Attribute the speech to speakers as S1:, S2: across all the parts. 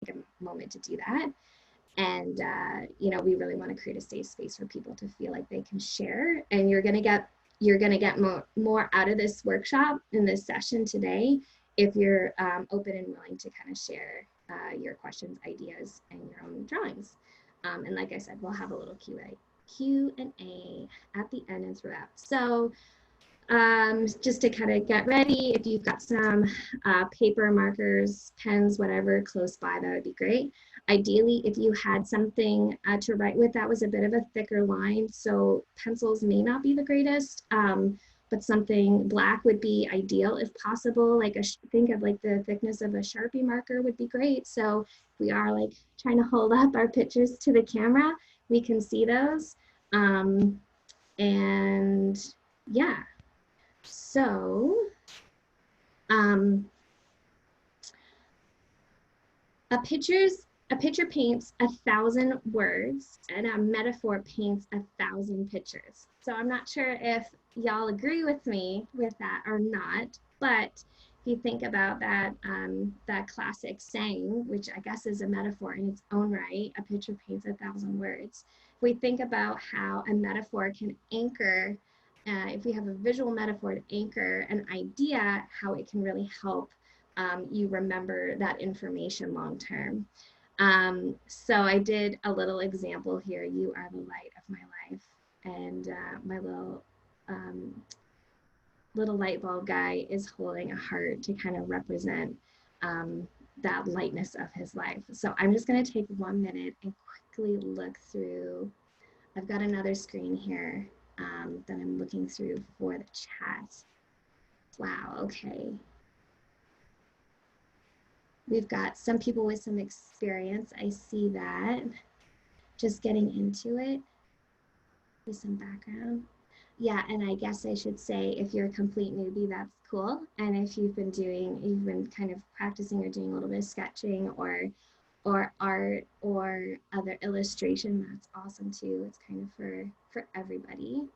S1: take a moment to do that. And, you know, we really want to create a safe space for people to feel like they can share. And you're going to get more out of this workshop in this session today if you're open and willing to kind of share your questions, ideas, and your own drawings. And like I said, we'll have a little Q&A at the end and throughout. So just to kind of get ready, if you've got some paper, markers, pens, whatever close by, that would be great. Ideally, if you had something to write with that was a bit of a thicker line, so pencils may not be the greatest, but something black would be ideal if possible. Like think of like the thickness of a Sharpie marker would be great. So if we are like trying to hold up our pictures to the camera, we can see those. And yeah. So, a picture paints 1,000 words, and a metaphor paints 1,000 pictures. So I'm not sure if y'all agree with me with that or not, but if you think about that, that classic saying, which I guess is a metaphor in its own right, a picture paints 1,000 words. We think about how a metaphor can anchor. If we have a visual metaphor to anchor an idea, how it can really help you remember that information long term. So I did a little example here. You are the light of my life. And my little light bulb guy is holding a heart to kind of represent that lightness of his life. So I'm just going to take 1 minute and quickly look through. I've got another screen here that I'm looking through for the chat. Wow, okay. We've got some people with some experience. I see that. Just getting into it with some background. Yeah, and I guess I should say if you're a complete newbie, that's cool. And if you've been kind of practicing or doing a little bit of sketching or art or other illustration, that's awesome too. It's kind of for everybody.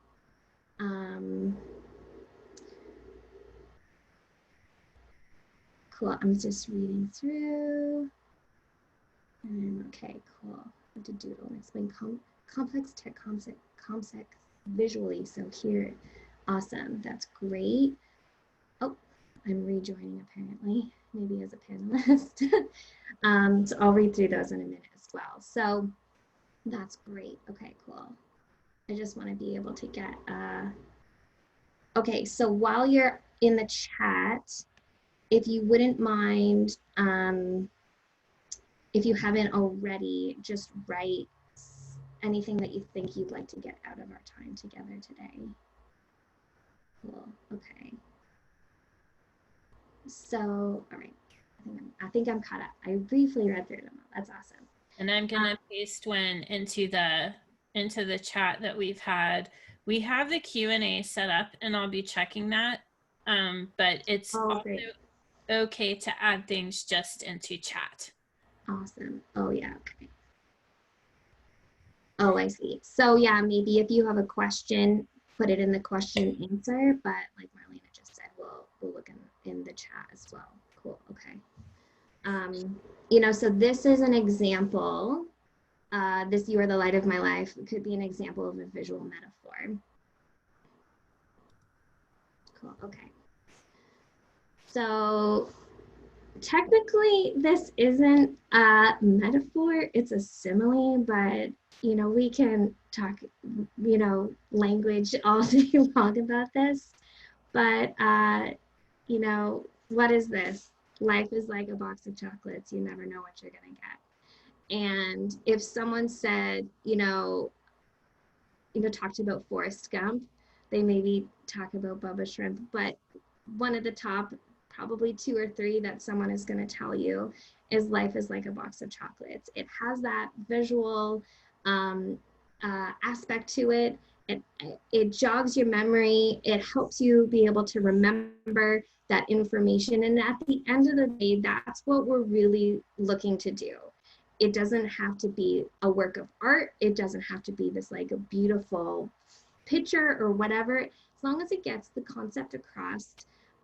S1: Cool, I'm just reading through. And okay, cool. What to doodle and explain complex tech concepts visually. So here, awesome, that's great. Oh, I'm rejoining apparently, maybe as a panelist. So I'll read through those in a minute as well. So that's great. Okay, cool. I just want to be able to get, okay, so while you're in the chat, if you wouldn't mind, if you haven't already, just write anything that you think you'd like to get out of our time together today. Cool, okay. So, all right, I think I'm caught up. I briefly read through them. That's awesome.
S2: And I'm gonna paste one into the chat that we've had. We have the Q&A set up, and I'll be checking that. But it's also okay to add things just into chat.
S1: Awesome. Oh yeah. Okay. Oh, I see. So yeah, maybe if you have a question, put it in the question answer. But like Marlena just said, we'll look in the chat as well. Cool. Okay. You know, so this is an example. This "You are the light of my life" could be an example of a visual metaphor. Cool. Okay. So technically, this isn't a metaphor, it's a simile, but you know, we can talk, you know, language all day long about this. But you know, what is this? Life is like a box of chocolates. You never know what you're gonna get. And if someone said, you know, talked about Forrest Gump, they maybe talk about Bubba Shrimp, but one of the top probably 2 or 3 that someone is going to tell you is life is like a box of chocolates. It has that visual aspect to it. It jogs your memory. It helps you be able to remember that information. And at the end of the day, that's what we're really looking to do. It doesn't have to be a work of art. It doesn't have to be this like a beautiful picture or whatever. As long as it gets the concept across,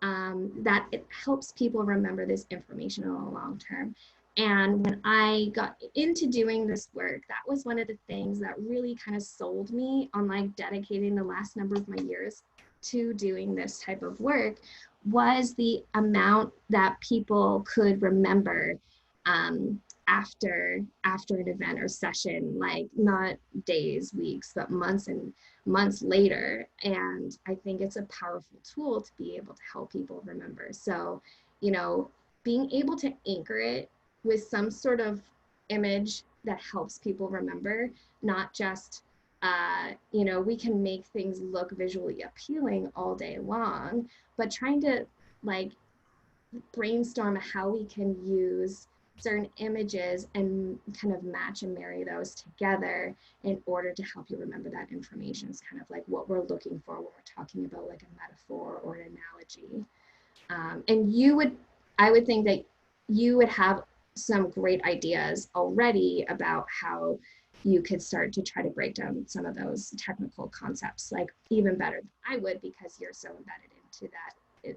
S1: that it helps people remember this information in the long term. And when I got into doing this work, that was one of the things that really kind of sold me on like dedicating the last number of my years to doing this type of work, was the amount that people could remember after an event or session, like not days, weeks, but months and months later. And I think it's a powerful tool to be able to help people remember. So, you know, being able to anchor it with some sort of image that helps people remember, not just, you know, we can make things look visually appealing all day long, but trying to like brainstorm how we can use certain images and kind of match and marry those together in order to help you remember that information is kind of like what we're looking for when we're talking about like a metaphor or an analogy. And I would think that you would have some great ideas already about how you could start to try to break down some of those technical concepts, like even better than I would, because you're so embedded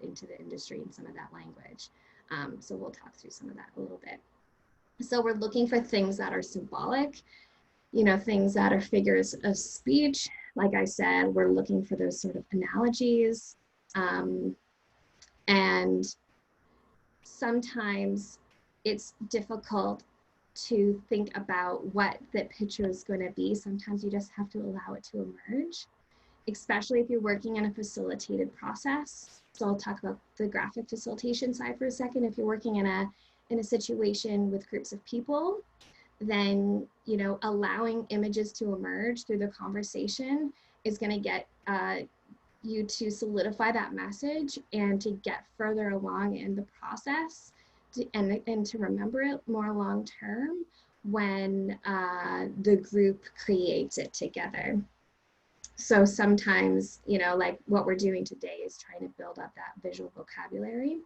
S1: into the industry and some of that language. So we'll talk through some of that a little bit. So we're looking for things that are symbolic, you know, things that are figures of speech. Like I said, we're looking for those sort of analogies. And sometimes it's difficult to think about what the picture is going to be. Sometimes you just have to allow it to emerge, especially if you're working in a facilitated process. So I'll talk about the graphic facilitation side for a second. If you're working in a situation with groups of people, then, you know, allowing images to emerge through the conversation is going to get you to solidify that message and to get further along in the process and to remember it more long term when the group creates it together. So sometimes, you know, like what we're doing today is trying to build up that visual vocabulary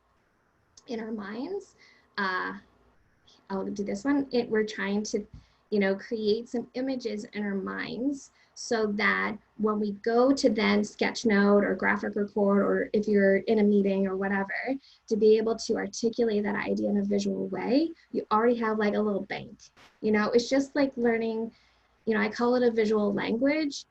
S1: in our minds. I'll do this one. We're trying to, you know, create some images in our minds so that when we go to then sketchnote or graphic record, or if you're in a meeting or whatever, to be able to articulate that idea in a visual way, you already have like a little bank. You know, it's just like learning, you know, I call it a visual language.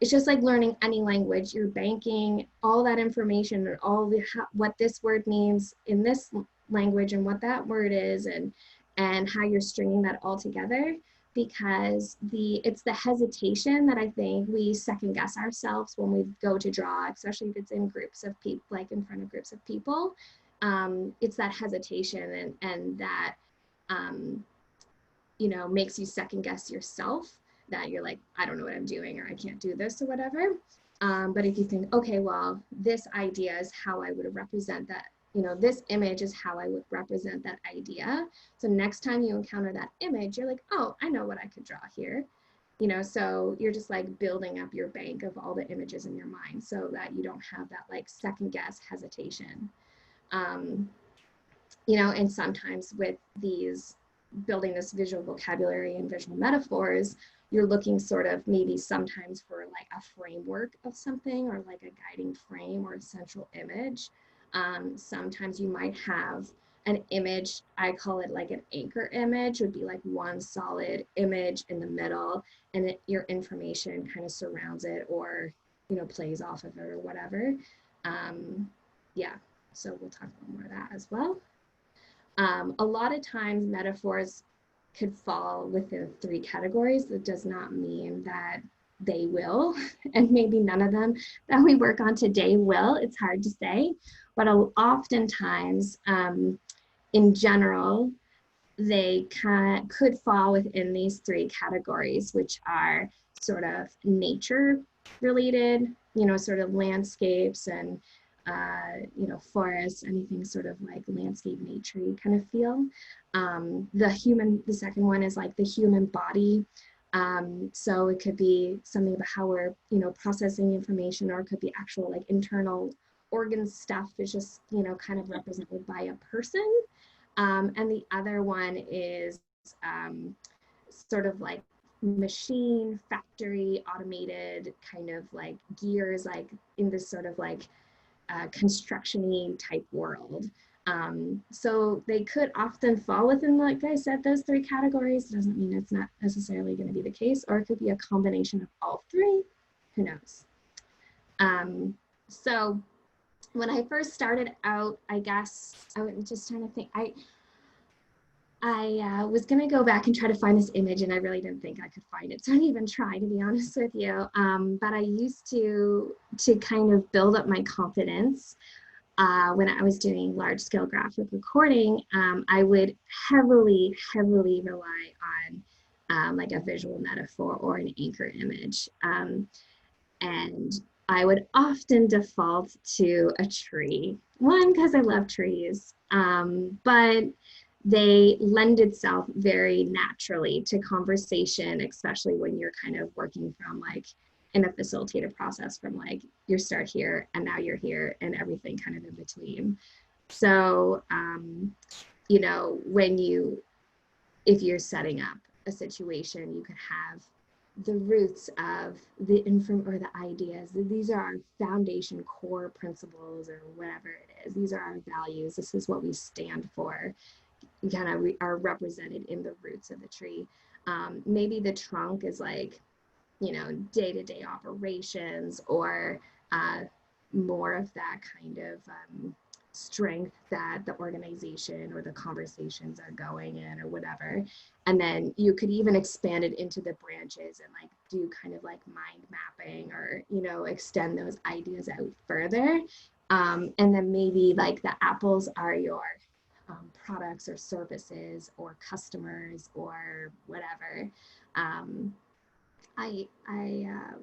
S1: It's just like learning any language. You're banking all that information or all the what this word means in this language and what that word is, and how you're stringing that all together, because it's the hesitation that I think we second guess ourselves when we go to draw, especially if it's in groups of people, like in front of groups of people. It's that hesitation and that, you know, makes you second guess yourself, that you're like, I don't know what I'm doing, or I can't do this or whatever. But if you think, okay, well, this idea is how I would represent that, you know, this image is how I would represent that idea. So next time you encounter that image, you're like, oh, I know what I could draw here. You know, so you're just like building up your bank of all the images in your mind so that you don't have that like second guess hesitation. You know, and sometimes with these building this visual vocabulary and visual metaphors, you're looking sort of maybe sometimes for like a framework of something, or like a guiding frame or a central image. Sometimes you might have an image, I call it like an anchor image, would be like one solid image in the middle, and your information kind of surrounds it, or, you know, plays off of it or whatever. Yeah, so we'll talk a little more of that as well. A lot of times metaphors could fall within 3 categories. That does not mean that they will, and maybe none of them that we work on today will. It's hard to say, but oftentimes, in general, they could fall within these 3 categories, which are sort of nature related, you know, sort of landscapes and you know, forests, anything sort of like landscape nature kind of feel. The second one is like the human body. So it could be something about how we're, you know, processing information, or it could be actual like internal organ stuff is just, you know, kind of represented by a person. And the other one is sort of like machine, factory, automated kind of like gears, like in this sort of like construction-y type world. So they could often fall within, like I said, those three categories. It doesn't mean it's not necessarily going to be the case, or it could be a combination of all three. Who knows? So when I first started out, I guess I was just trying to think. I was going to go back and try to find this image, and I really didn't think I could find it. So I didn't even try, to be honest with you. But I used to kind of build up my confidence when I was doing large scale graphic recording. I would heavily rely on like a visual metaphor or an anchor image. And I would often default to a tree. One, because I love trees, but they lend itself very naturally to conversation, especially when you're kind of working from like in a facilitated process from like your start here and now you're here and everything kind of in between. So, you know, if you're setting up a situation, you could have the roots of the or the ideas. These are our foundation core principles or whatever it is. These are our values. This is what we stand for. Kind of are represented in the roots of the tree. Maybe the trunk is like, you know, day-to-day operations, or more of that kind of strength that the organization or the conversations are going in or whatever. And then you could even expand it into the branches and like do kind of like mind mapping, or, you know, extend those ideas out further. And then maybe like the apples are your products or services or customers or whatever.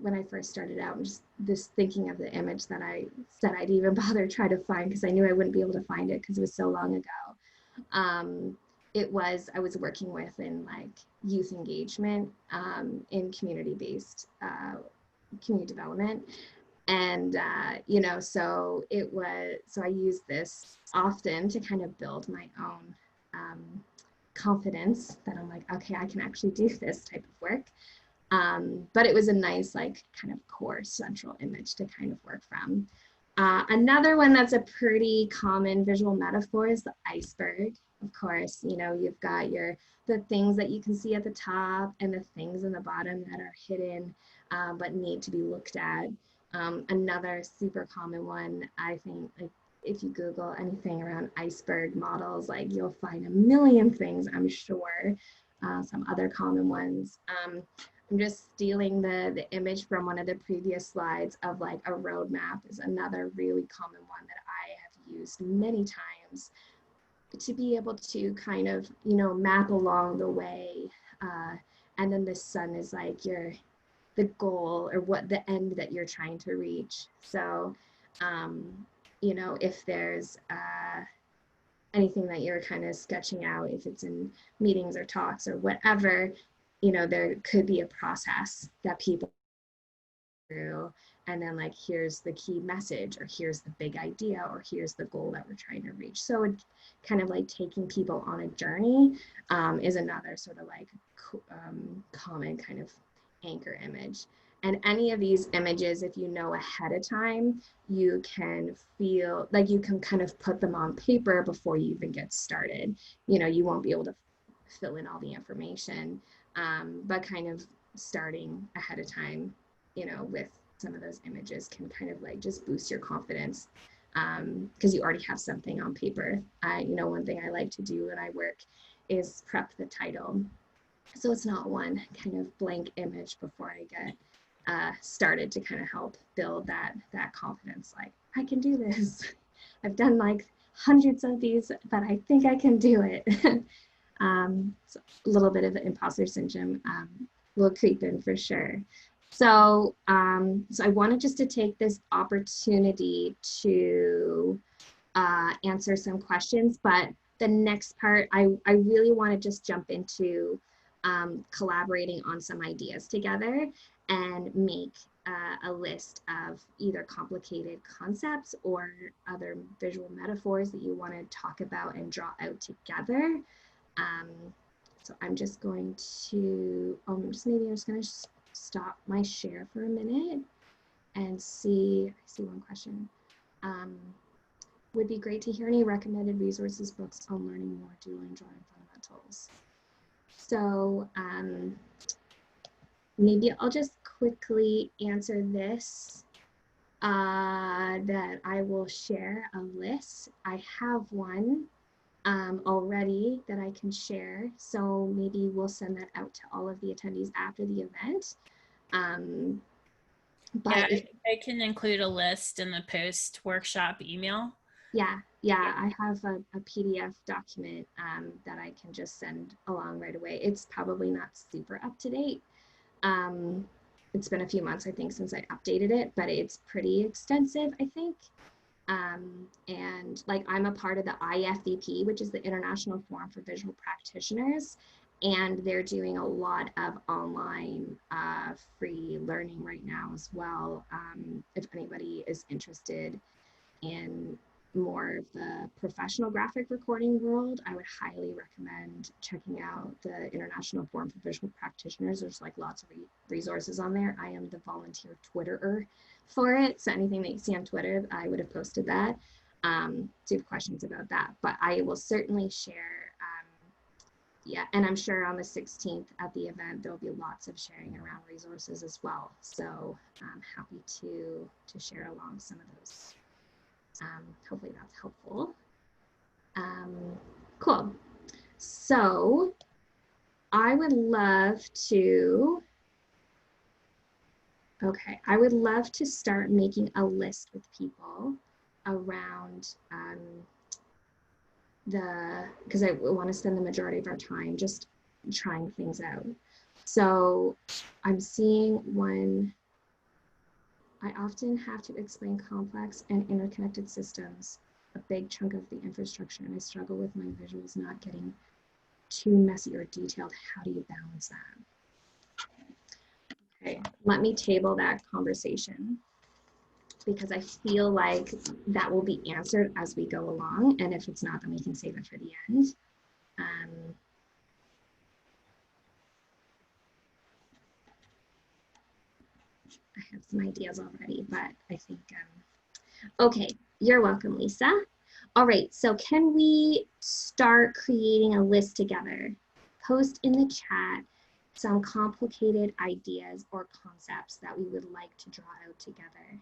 S1: When I first started out, just thinking of the image that I said I'd even bother try to find, because I knew I wouldn't be able to find it because it was so long ago. I was working with in like youth engagement in community-based community development. And, you know, so I used this often to kind of build my own confidence that I'm like, okay, I can actually do this type of work. But it was a nice, like, kind of core central image to kind of work from. Another one that's a pretty common visual metaphor is the iceberg. Of course, you know, you've got the things that you can see at the top and the things in the bottom that are hidden but need to be looked at. Another super common one, I think, like if you Google anything around iceberg models, like you'll find a million things, I'm sure. Some other common ones. I'm just stealing the image from one of the previous slides of like a roadmap is another really common one that I have used many times to be able to kind of, you know, map along the way. And then the sun is like the goal or what the end that you're trying to reach. So, you know, if there's anything that you're kind of sketching out, if it's in meetings or talks or whatever, you know, there could be a process that people through, and then like, here's the key message, or here's the big idea, or here's the goal that we're trying to reach. So it kind of like taking people on a journey is another sort of like common kind of anchor image. And any of these images, if you know ahead of time, you can feel like you can kind of put them on paper before you even get started. You know, you won't be able to fill in all the information, but kind of starting ahead of time, you know, with some of those images can kind of like just boost your confidence because you already have something on paper. You know, one thing I like to do when I work is prep the title. So it's not one kind of blank image before I get started, to kind of help build that confidence. Like, I can do this. I've done like hundreds of these, but I think I can do it. So a little bit of the imposter syndrome will creep in for sure. So, so I wanted just to take this opportunity to answer some questions, but the next part, I really want to just jump into collaborating on some ideas together and make a list of either complicated concepts or other visual metaphors that you want to talk about and draw out together. So I'm just going to, I'm just going to stop my share for a minute and see, I see one question. would be great to hear any recommended resources, books on learning more doodling, drawing fundamentals. So maybe I'll just quickly answer this, that I will share a list. I have one already that I can share. So maybe we'll send that out to all of the attendees after the event.
S2: But yeah, I can include a list in the post workshop email.
S1: Yeah, I have a PDF document that I can just send along right away. It's probably not super up to date. It's been a few months, I think, since I updated it, but it's pretty extensive, I think. And like I'm a part of the IFVP, which is the International Forum for Visual Practitioners, and they're doing a lot of online free learning right now as well. If anybody is interested in more of the professional graphic recording world, I would highly recommend checking out the International Forum for Visual Practitioners. There's like lots of resources on there. I am the volunteer Twitterer for it. So anything that you see on Twitter, I would have posted that. So you have questions about that, but I will certainly share. Yeah, and I'm sure on the 16th at the event, there'll be lots of sharing around resources as well. So I'm happy to share along some of those. Hopefully that's helpful. Cool. So I would love to start making a list with people around because I want to spend the majority of our time just trying things out. So I'm seeing one. I often have to explain complex and interconnected systems, a big chunk of the infrastructure, and I struggle with my visuals not getting too messy or detailed. How do you balance that? Okay, let me table that conversation because I feel like that will be answered as we go along, and if it's not, then we can save it for the end. I have some ideas already, but I think, okay, you're welcome, Lisa. All right, so can we start creating a list together? Post in the chat some complicated ideas or concepts that we would like to draw out together.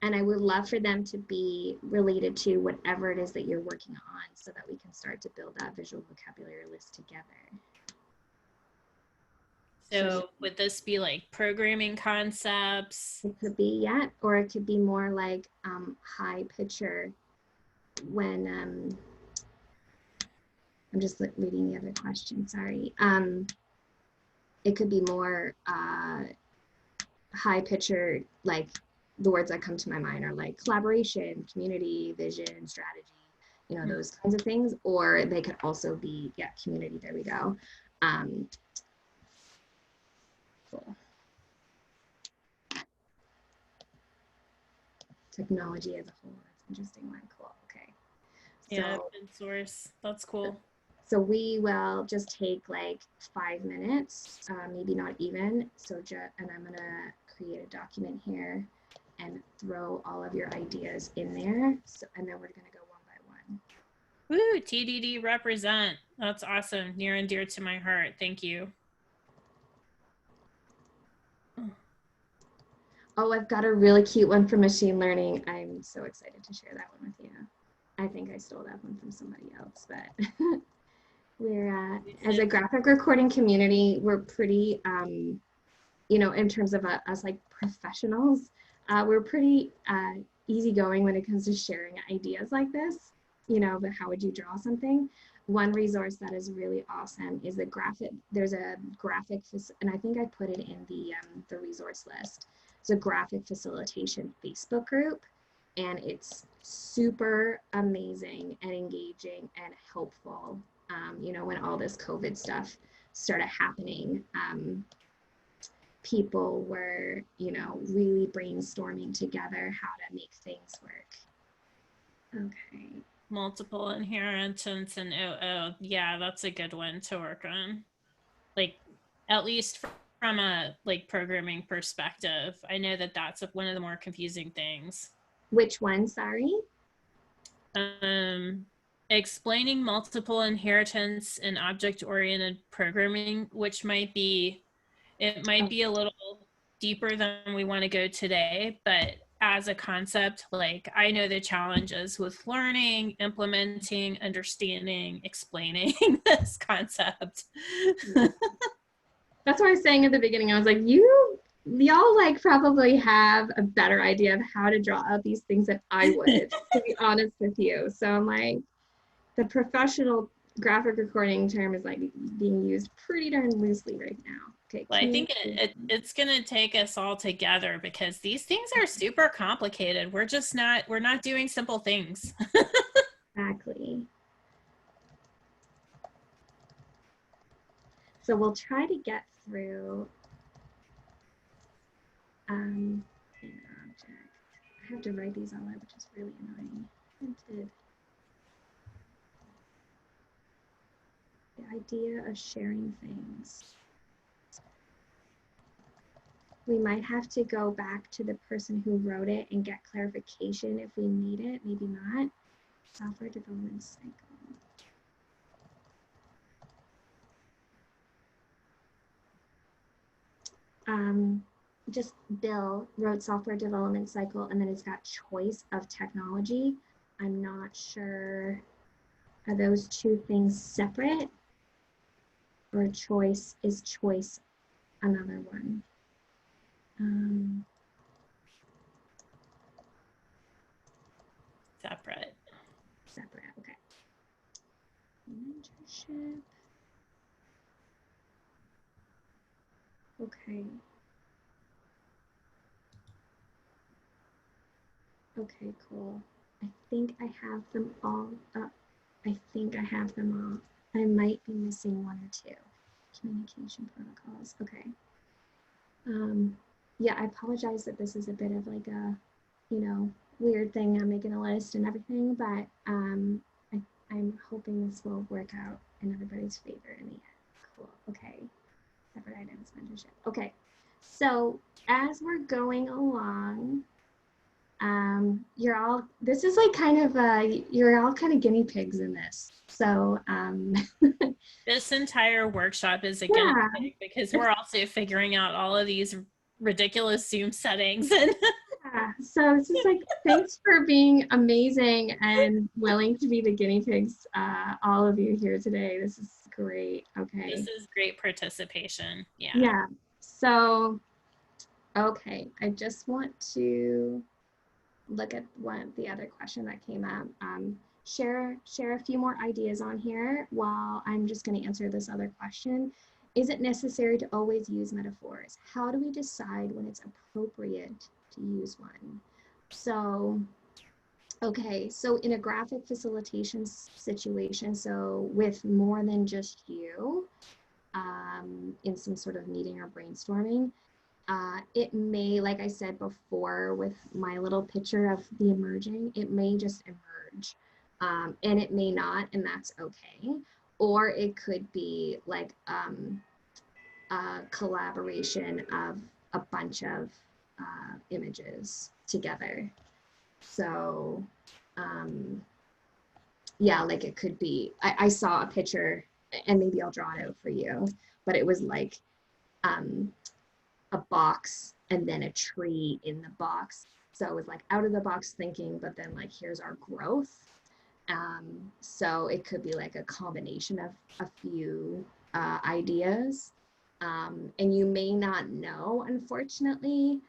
S1: And I would love for them to be related to whatever it is that you're working on so that we can start to build that visual vocabulary list together.
S2: So would this be like programming concepts?
S1: It could be, yeah, or it could be more like high picture when, I'm just reading the other question, sorry. It could be more high picture, like the words that come to my mind are like collaboration, community, vision, strategy, you know, those kinds of things, or they could also be, yeah, community, there we go. Cool. Technology as a whole, that's an interesting one, cool, okay.
S2: Yeah, open source, that's cool.
S1: So we will just take like 5 minutes, maybe not even, and I'm gonna create a document here and throw all of your ideas in there, and then we're gonna go one by one.
S2: Woo, TDD represent. That's awesome. Near and dear to my heart. Thank you.
S1: Oh, I've got a really cute one for machine learning. I'm so excited to share that one with you. I think I stole that one from somebody else, but we're, as a graphic recording community, we're pretty, you know, in terms of us like professionals, we're pretty easygoing when it comes to sharing ideas like this, you know, but how would you draw something? One resource that is really awesome is there's a graphic, and I think I put it in the resource list. It's a graphic facilitation Facebook group, and it's super amazing and engaging and helpful. You know, when all this COVID stuff started happening, people were, you know, really brainstorming together how to make things work. Okay.
S2: Multiple inheritance and OO. Yeah, that's a good one to work on. Like, at least from a like programming perspective. I know that that's one of the more confusing things.
S1: Which one? Sorry.
S2: Explaining multiple inheritance and object-oriented programming, which might be a little deeper than we want to go today, but as a concept, like I know the challenges with learning, implementing, understanding, explaining this concept.
S1: Yeah. That's what I was saying at the beginning. I was like, y'all like probably have a better idea of how to draw out these things than I would, to be honest with you. So I'm like, the professional graphic recording term is like being used pretty darn loosely right now. Okay.
S2: Well, I think it's going to take us all together because these things are super complicated. We're not doing simple things.
S1: Exactly. So we'll try to get through an object. I have to write these all out, which is really annoying. Printed. The idea of sharing things. We might have to go back to the person who wrote it and get clarification if we need it, maybe not. Software development cycle. Just Bill wrote software development cycle and then it's got choice of technology. I'm not sure, are those two things separate? Or choice is choice another one?
S2: Separate.
S1: Separate, okay. Mentorship. Okay. Okay, cool. I think I have them all up. I think I have them all. I might be missing one or two. Communication protocols, okay. Yeah, I apologize that this is a bit of like a, weird thing. I'm making a list and everything, but I'm hoping this will work out in everybody's favor in the end. Cool, okay. Separate items, mentorship. Okay, so as we're going along, this is like kind of, you're all kind of guinea pigs in this. So
S2: this entire workshop is a guinea pig because we're also figuring out all of these ridiculous Zoom settings. And
S1: yeah, so it's just like, thanks for being amazing and willing to be the guinea pigs, all of you here today. This is great. Okay.
S2: This is great participation. Yeah.
S1: Yeah. So, okay, I just want to look at the other question that came up. Share a few more ideas on here while I'm just going to answer this other question. Is it necessary to always use metaphors? How do we decide when it's appropriate to use one? So, okay, so in a graphic facilitation situation, so with more than just you, in some sort of meeting or brainstorming, it may, like I said before with my little picture of the emerging, it may just emerge, and it may not, and that's okay. Or it could be like a collaboration of a bunch of images together. So yeah, like it could be, I saw a picture, and maybe I'll draw it out for you, but it was like a box and then a tree in the box. So it was like out of the box thinking, but then like, here's our growth. So it could be like a combination of a few ideas. And you may not know, unfortunately,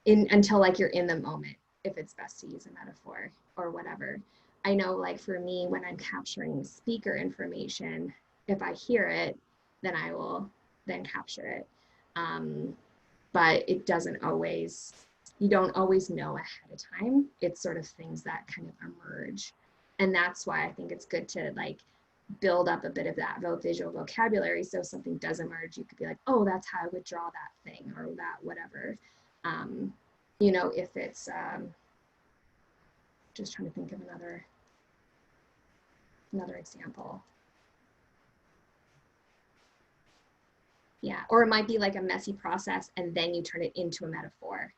S1: until like you're in the moment, if it's best to use a metaphor or whatever. I know, like for me, when I'm capturing speaker information, if I hear it, then I will then capture it. But it doesn't always, you don't always know ahead of time. It's sort of things that kind of emerge. And that's why I think it's good to like build up a bit of that visual vocabulary. So if something does emerge, you could be like, oh, that's how I would draw that thing or that whatever. If it's, just trying to think of another example. Yeah, or it might be like a messy process and then you turn it into a metaphor,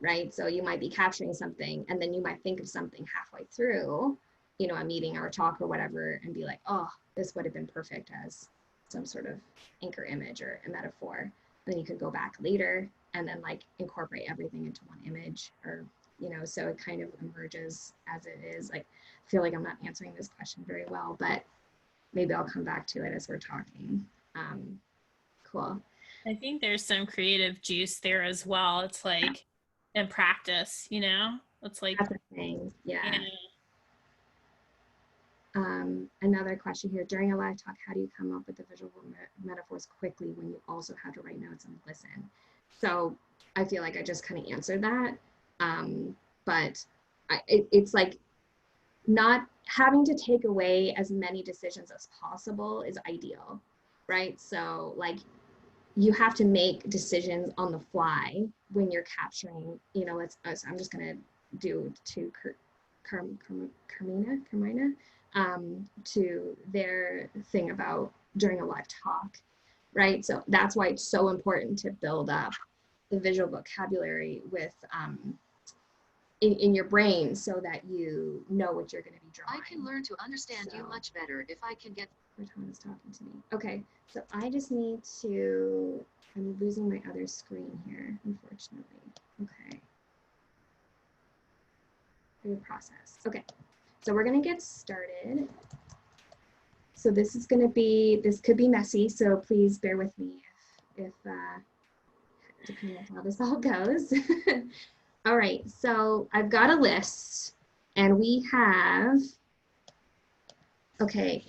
S1: right? So you might be capturing something and then you might think of something halfway through, you know, a meeting or a talk or whatever, and be like, oh, this would have been perfect as some sort of anchor image or a metaphor. And then you could go back later and then like incorporate everything into one image, or, you know, so it kind of emerges as it is. Like, I feel like I'm not answering this question very well, but maybe I'll come back to it as we're talking. Cool.
S2: I think there's some creative juice there as well. It's like in practice, you know, it's like,
S1: that's a thing. Yeah.
S2: you know,
S1: Another question here. During a live talk, how do you come up with the visual metaphors quickly when you also have to write notes and listen? So I feel like I just kind of answered that. But it's like not having to take away as many decisions as possible is ideal, right? So like you have to make decisions on the fly when you're capturing, you know, I'm just going to do to Carmina, to their thing about during a live talk, right? So that's why it's so important to build up the visual vocabulary with in your brain so that you know what you're going to be drawing.
S3: I can learn to understand you much better if I can get.
S1: Cortana is talking to me. Okay, so I just need to, I'm losing my other screen here, unfortunately. Okay. Through process. Okay, so we're going to get started. So this is going to be, this could be messy, so please bear with me if depending on how this all goes. All right, so I've got a list and we have, okay,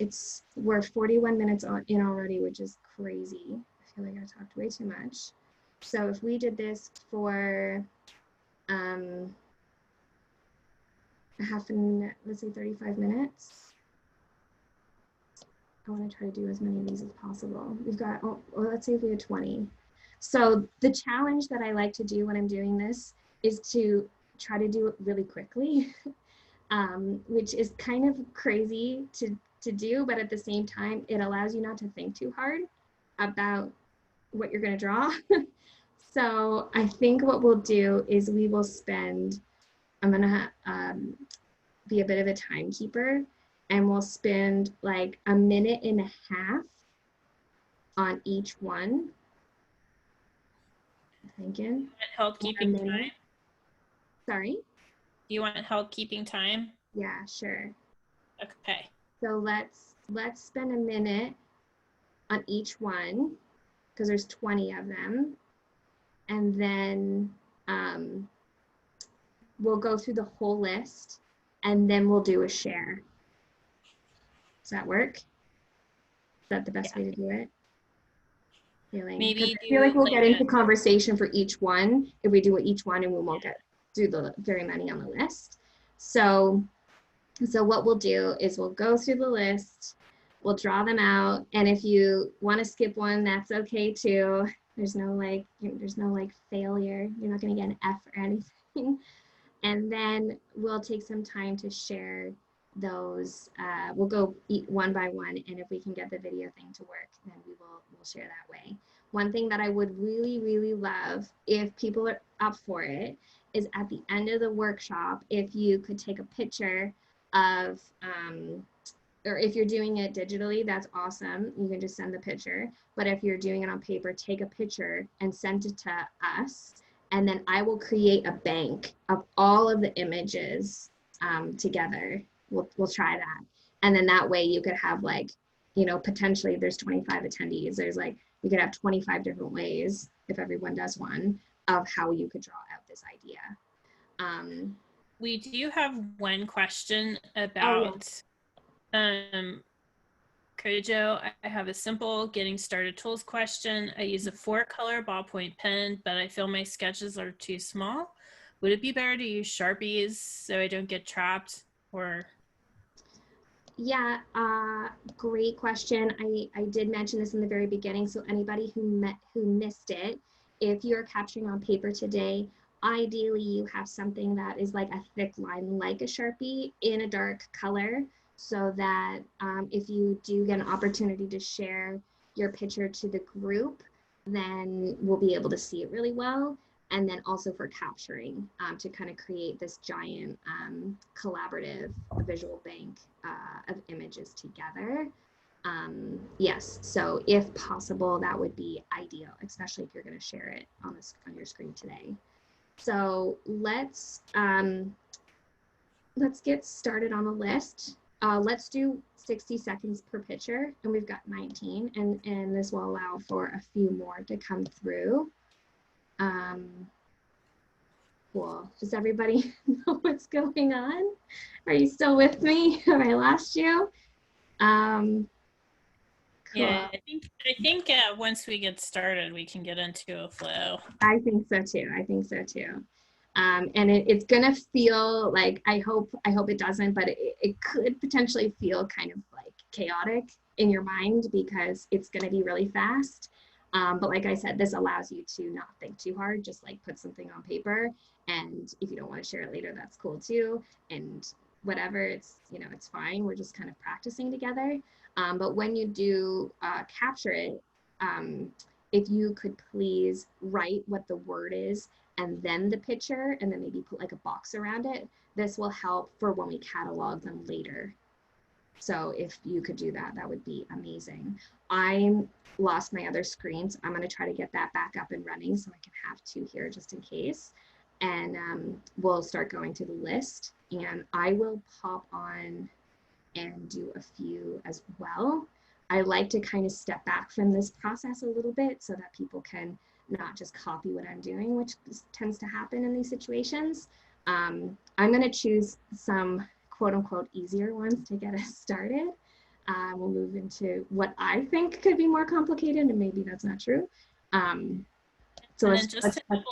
S1: we're 41 minutes in already, which is crazy. I feel like I talked way too much. So if we did this for let's say 35 minutes. I want to try to do as many of these as possible. We've got, or let's say if we had 20. So the challenge that I like to do when I'm doing this is to try to do it really quickly, which is kind of crazy to do, but at the same time, it allows you not to think too hard about what you're going to draw. So I think what we'll do is we will spend, I'm going to be a bit of a timekeeper, and we'll spend like a minute and a half on each one. Thinking.
S2: help keeping time.
S1: Sorry?
S2: Do you want help keeping time?
S1: Yeah, sure.
S2: Okay.
S1: So let's spend a minute on each one because there's 20 of them. And then we'll go through the whole list and then we'll do a share. Does that work? Is that the best way to do it?
S2: Maybe
S1: I feel like we'll get into conversation for each one if we do each one, and we won't get through the very many on the list. So what we'll do is we'll go through the list, we'll draw them out, and if you want to skip one, that's okay too. There's no like failure. You're not going to get an F or anything. And then we'll take some time to share those. We'll go one by one, and if we can get the video thing to work, then we'll share that way. One thing that I would really, really love, if people are up for it, is at the end of the workshop, if you could take a picture of, or if you're doing it digitally, that's awesome. You can just send the picture. But if you're doing it on paper, take a picture and send it to us. And then I will create a bank of all of the images together. We'll try that. And then that way you could have like, you know, potentially there's 25 attendees. There's like, we could have 25 different ways, if everyone does one, of how you could draw out this idea.
S2: We do have one question about Kojo. I have a simple getting started tools question. I use a 4-color ballpoint pen, but I feel my sketches are too small. Would it be better to use Sharpies so I don't get trapped, or?
S1: Yeah, great question. I did mention this in the very beginning, so anybody who missed it, if you're capturing on paper today, ideally you have something that is like a thick line like a Sharpie in a dark color, so that if you do get an opportunity to share your picture to the group, then we'll be able to see it really well. And then also for capturing, to kind of create this giant collaborative visual bank of images together. Yes, so if possible, that would be ideal, especially if you're going to share it on your screen today. So let's get started on the list. Let's do 60 seconds per picture, and we've got 19, and this will allow for a few more to come through. Cool. Does everybody know what's going on? Are you still with me? Have I lost you? Cool.
S2: Yeah, I think once we get started, we can get into a flow.
S1: I think so too. I think so too. And it's gonna feel like, I hope it doesn't, but it could potentially feel kind of like chaotic in your mind because it's gonna be really fast. But like I said, this allows you to not think too hard, just like put something on paper. And if you don't want to share it later, that's cool too. And whatever, it's fine. We're just kind of practicing together. But when you do capture it, if you could please write what the word is and then the picture, and then maybe put like a box around it, this will help for when we catalog them later. So if you could do that, that would be amazing. I lost my other screen, so I'm going to try to get that back up and running so I can have two here just in case. And we'll start going to the list, and I will pop on and do a few as well. I like to kind of step back from this process a little bit so that people can not just copy what I'm doing, which tends to happen in these situations. I'm going to choose some quote unquote easier ones to get us started. We'll move into what I think could be more complicated, and maybe that's not true.
S2: So and just to double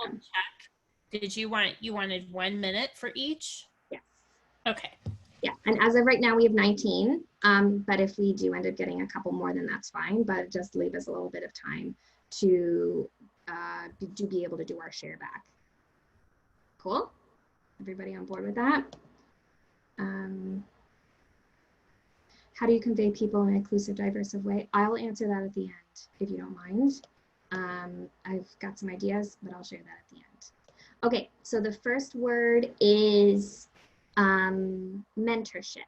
S2: check, you wanted 1 minute for each?
S1: Yes.
S2: Okay.
S1: Yeah, and as of right now, we have 19, but if we do end up getting a couple more, then that's fine, but just leave us a little bit of time to be able to do our share back. Cool? Everybody on board with that? How do you convey people in an inclusive, diverse way? I'll answer that at the end, if you don't mind. I've got some ideas, but I'll share that at the end. Okay, so the first word is mentorship.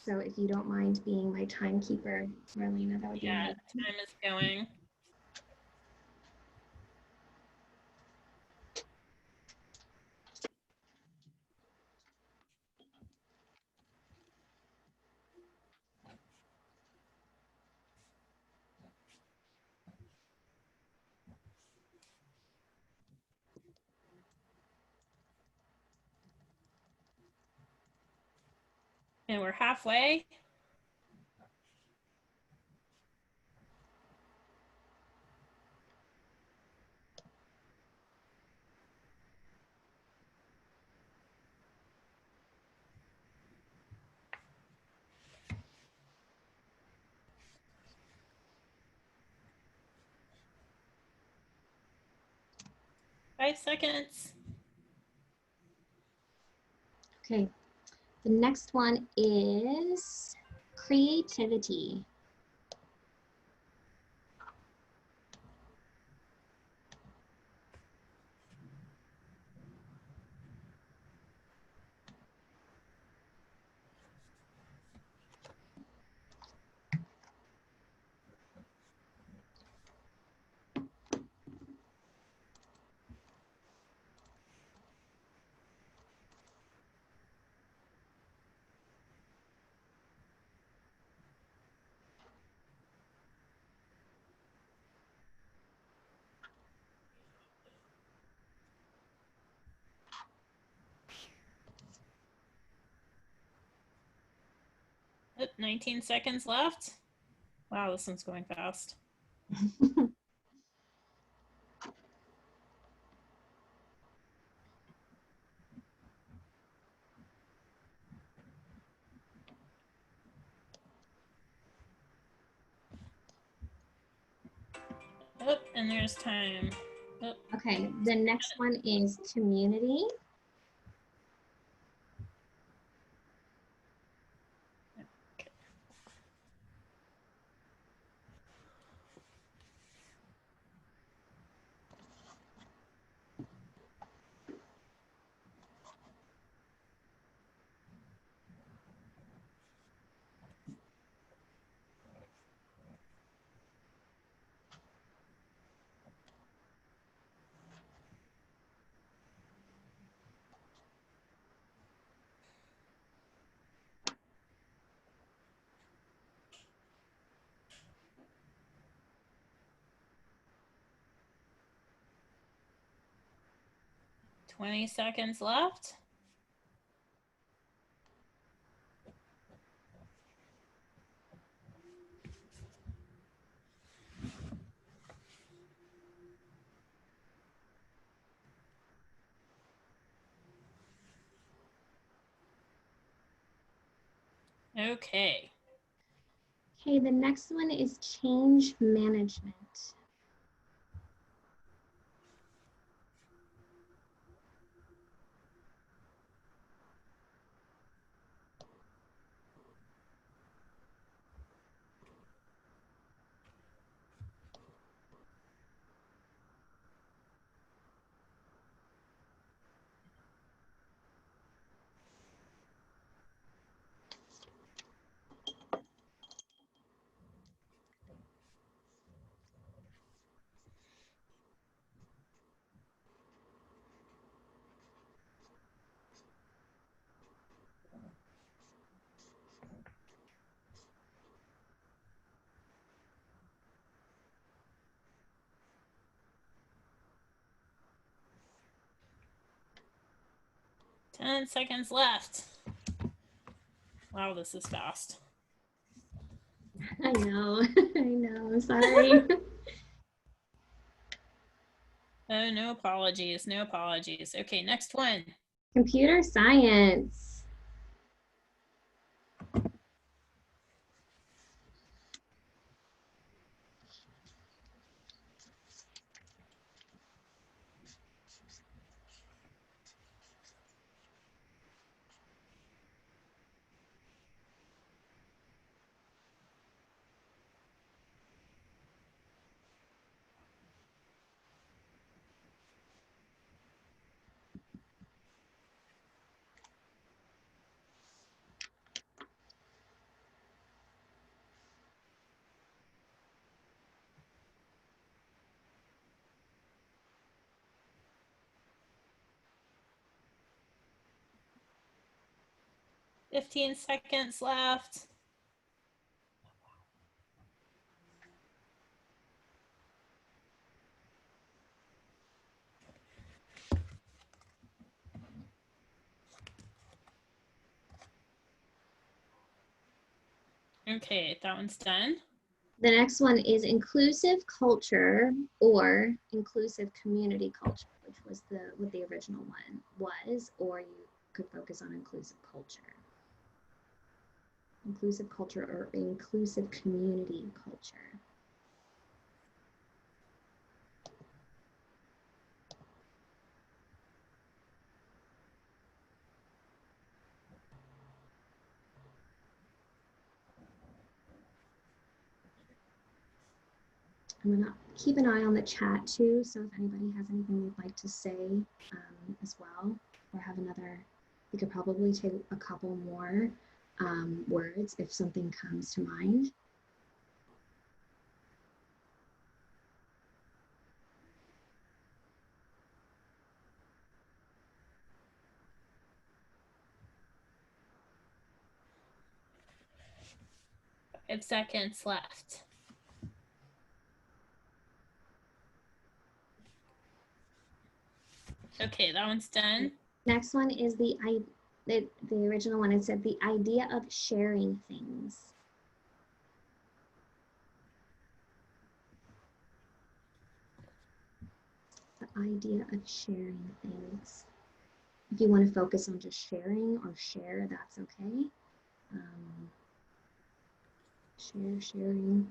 S1: So if you don't mind being my timekeeper, Marlena, that would be amazing.
S2: Time is going. And we're halfway. Five seconds.
S1: Okay, the next one is creativity.
S2: Oh, 19 seconds left. Wow, this one's going fast. Oh, and there's time. Oh.
S1: Okay, the next one is community.
S2: 20 seconds left. Okay.
S1: Okay, the next one is change management.
S2: Ten seconds left. Wow, this is fast.
S1: I know, I know, I'm sorry.
S2: Oh, no apologies, no apologies. Okay, next one.
S1: Computer science.
S2: Fifteen seconds left. Okay, that one's done.
S1: The next one is inclusive culture or inclusive community culture, which was what the original one was, or you could focus on inclusive culture. Inclusive culture or inclusive community culture. I'm gonna keep an eye on the chat too, so if anybody has anything you'd like to say as well, or have another, we could probably take a couple more words if something comes to mind.
S2: Five seconds left. Okay, that one's done.
S1: Next one is the original one. It said the idea of sharing things. The idea of sharing things. If you want to focus on just sharing or share, that's okay. Sharing.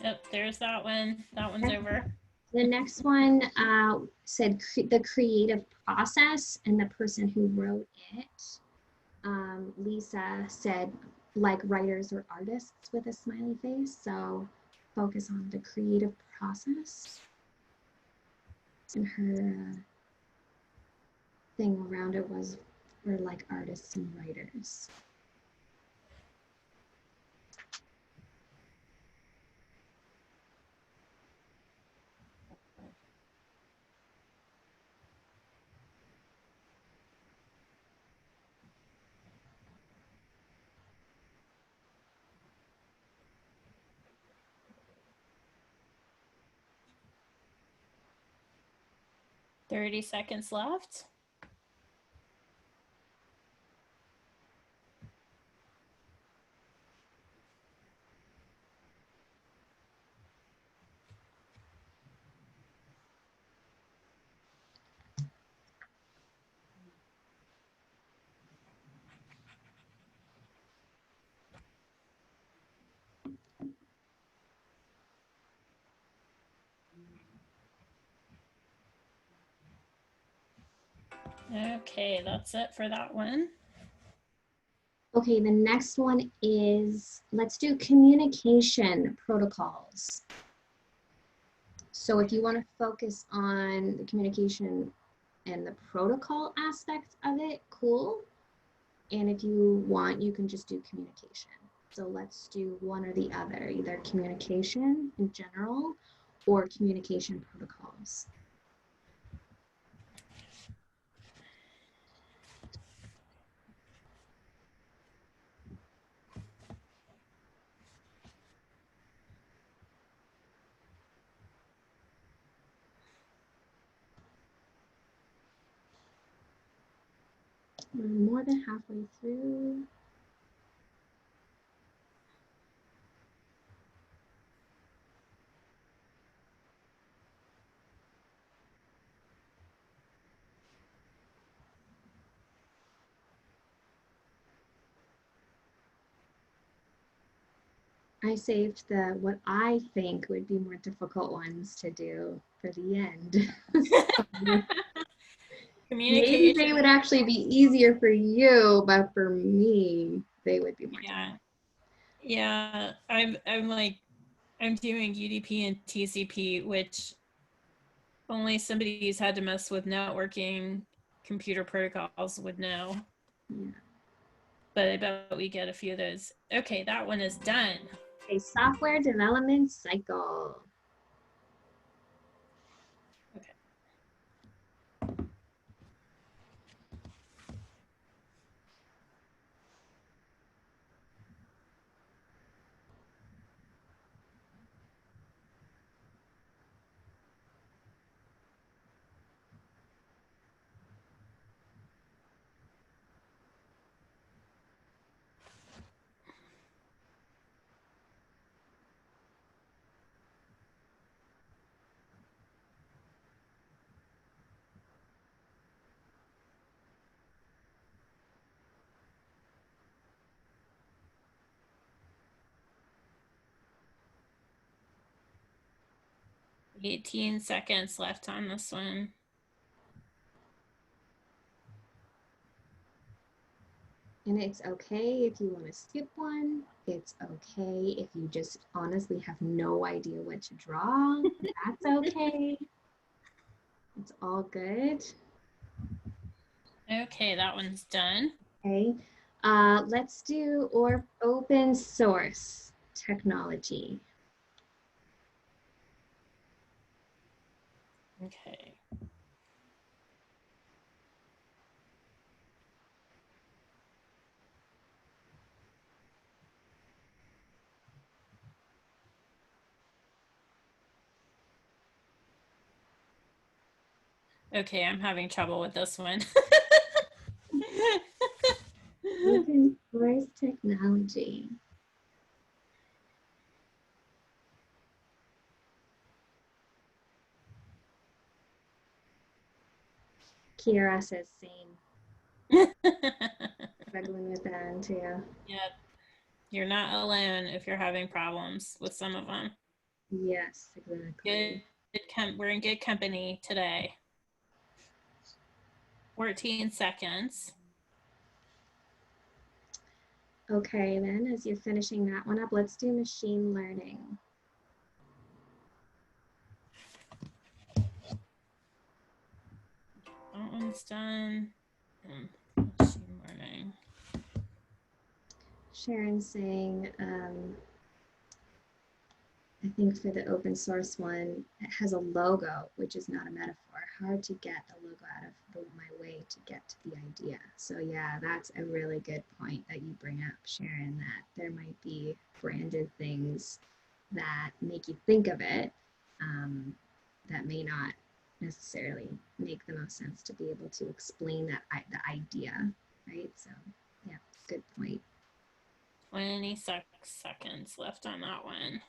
S2: Yep, there's that one. That one's over.
S1: The next one said the creative process, and the person who wrote it, Lisa, said like writers or artists with a smiley face. So focus on the creative process. And her thing around it was for like artists and writers.
S2: "30 seconds left." Okay, that's it for that one.
S1: Okay, the next one is, let's do communication protocols. So if you want to focus on the communication and the protocol aspect of it, cool. And if you want, you can just do communication. So let's do one or the other, either communication in general or communication protocols. We're more than halfway through. I saved the what I think would be more difficult ones to do for the end. Maybe they would actually be easier for you, but for me, they would be more difficult.
S2: Yeah, I'm doing UDP and TCP, which only somebody who's had to mess with networking computer protocols would know.
S1: Yeah.
S2: But I bet we get a few of those. Okay, that one is done.
S1: A software development cycle.
S2: Okay. $18 seconds left on this one.
S1: And it's okay if you want to skip one. It's okay if you just honestly have no idea what to draw. That's okay. It's all good.
S2: Okay, that one's done.
S1: Okay. Let's do open source technology.
S2: Okay. Okay, I'm having trouble with this one.
S1: Open source technology. Kiara says same. Struggling with that one too.
S2: Yep. You're not alone if you're having problems with some of them.
S1: Yes, exactly.
S2: we're in good company today. 14 seconds.
S1: Okay, then as you're finishing that one up, let's do machine learning.
S2: That one's done. Machine learning.
S1: Sharon's saying, I think for the open source one, it has a logo, which is not a metaphor. Hard to get a logo out of my way to get to the idea. So yeah, that's a really good point that you bring up, Sharon, that there might be branded things that make you think of it, that may not necessarily make the most sense to be able to explain that the idea, right? So yeah, good point.
S2: 26 seconds left on that one.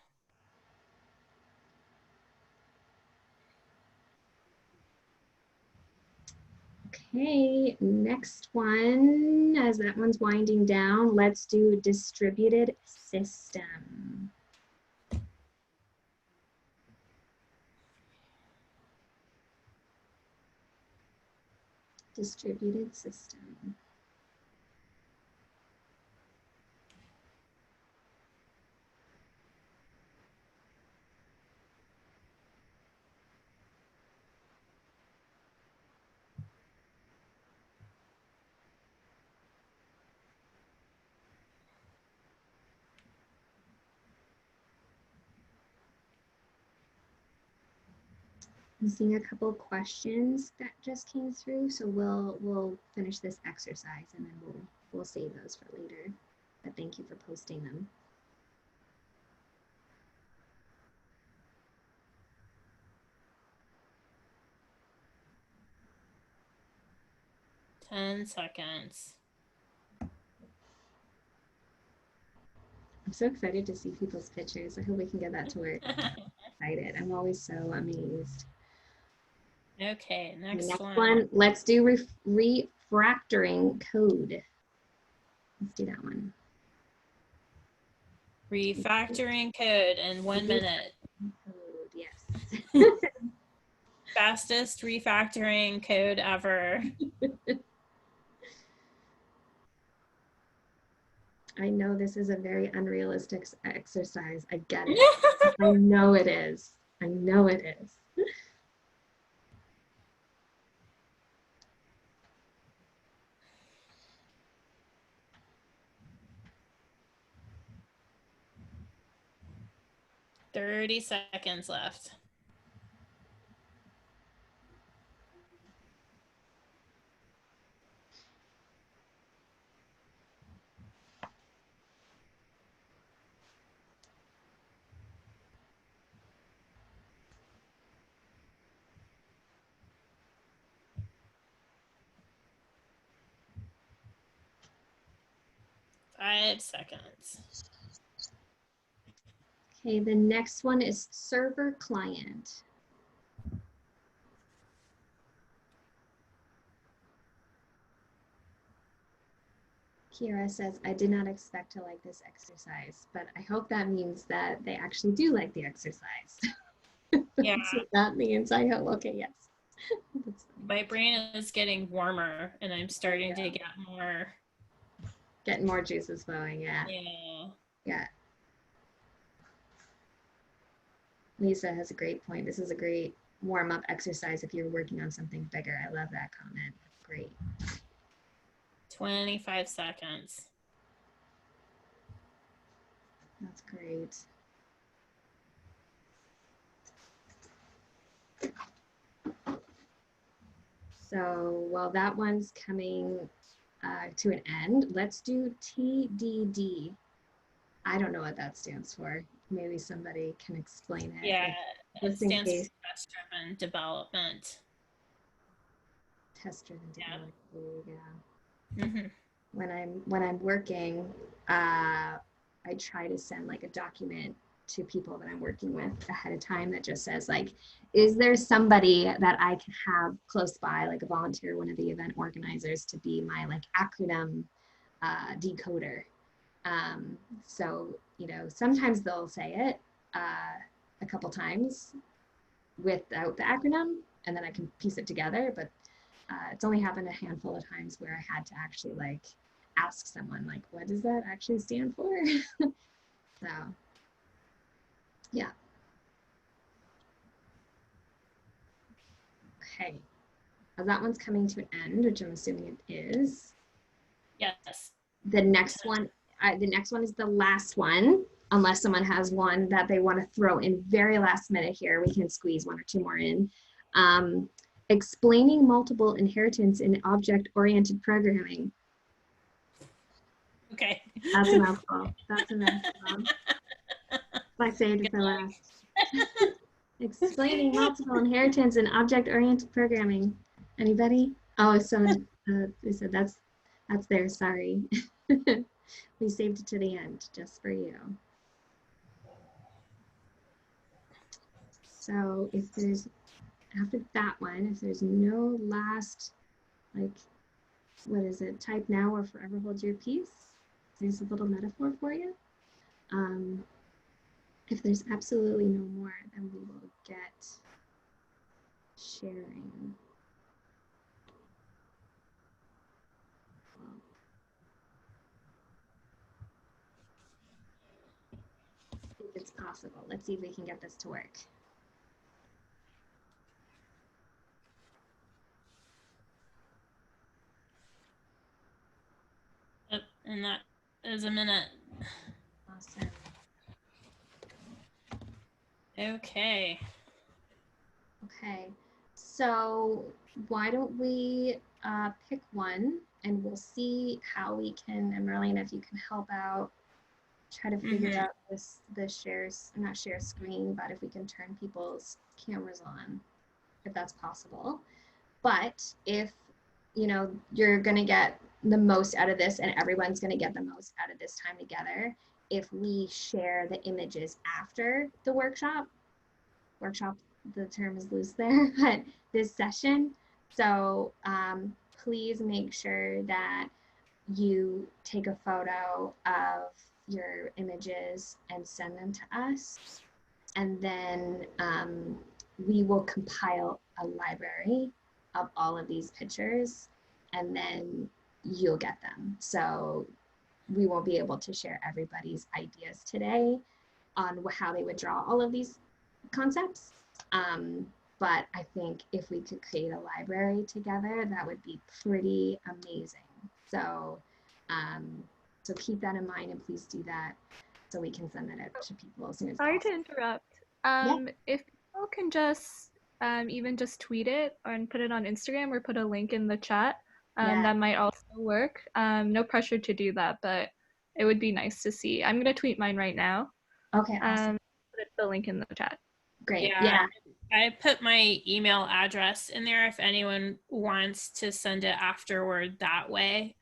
S1: Okay, next one, as that one's winding down, let's do distributed system. Distributed system. I'm seeing a couple of questions that just came through, so we'll finish this exercise and then we'll save those for later. But thank you for posting them.
S2: Ten seconds.
S1: I'm so excited to see people's pictures. I hope we can get that to work. Excited. I'm always so amazed.
S2: Okay, next
S1: one. Let's do refactoring code. Let's do that one.
S2: Refactoring code in 1 minute.
S1: Code, yes.
S2: Fastest refactoring code ever.
S1: I know this is a very unrealistic exercise. I get it. I know it is. I know it is.
S2: $30 seconds left. Five seconds.
S1: Okay, the next one is server client. Kira says, I did not expect to like this exercise, but I hope that means that they actually do like the exercise.
S2: Yeah.
S1: That's what that means. I hope, okay, yes.
S2: My brain is getting warmer and I'm starting to get more.
S1: Getting more juices flowing, yeah.
S2: Yeah.
S1: Yeah. Lisa has a great point. This is a great warm-up exercise if you're working on something bigger. I love that comment. Great.
S2: 25 seconds.
S1: That's great. So while that one's coming to an end, let's do TDD. I don't know what that stands for. Maybe somebody can explain it.
S2: Yeah, it stands for test-driven development.
S1: Test-driven development.
S2: Yeah. Mm-hmm.
S1: When I'm working, I try to send like a document to people that I'm working with ahead of time that just says like, is there somebody that I can have close by, like a volunteer, one of the event organizers, to be my like acronym decoder? So, you know, sometimes they'll say it a couple times, without the acronym, and then I can piece it together. But it's only happened a handful of times where I had to actually like ask someone like, what does that actually stand for? So yeah. Okay. Well, that one's coming to an end, which I'm assuming it is.
S2: Yes.
S1: The next one is the last one, unless someone has one that they want to throw in very last minute here. We can squeeze one or two more in. Explaining multiple inheritance in object-oriented programming.
S2: Okay.
S1: That's a mouthful. That's a mouthful. I saved it for last. Explaining multiple inheritance in object-oriented programming. Anybody? Oh, someone they said that's there. Sorry. We saved it to the end just for you. So if there's, after that one, if there's no last, like, what is it? Type now or forever hold your peace. There's a little metaphor for you. If there's absolutely no more, then we will get sharing. I think it's possible. Let's see if we can get this to work.
S2: Yep, and that is a minute.
S1: Awesome.
S2: Okay.
S1: Okay, so why don't we pick one and we'll see how we can, and Marlene, if you can help out, try to figure out the shares, not share screen, but if we can turn people's cameras on, if that's possible. But if, you know, you're gonna get the most out of this and everyone's gonna get the most out of this time together, if we share the images after the workshop, the term is loose there, but this session. So please make sure that you take a photo of your images and send them to us. And then we will compile a library of all of these pictures, and then you'll get them. So we won't be able to share everybody's ideas today on how they would draw all of these concepts. But I think if we could create a library together, that would be pretty amazing. So, so keep that in mind and please do that so we can send that out to people as soon as
S4: Sorry
S1: possible.
S4: to interrupt.
S1: Yeah.
S4: If people can just even just tweet it and put it on Instagram or put a link in the chat,
S1: Yeah.
S4: that might also work. No pressure to do that, but it would be nice to see. I'm gonna tweet mine right now.
S1: Okay, awesome.
S4: Put the link in the chat.
S1: Great.
S2: Yeah. I put my email address in there if anyone wants to send it afterward that way.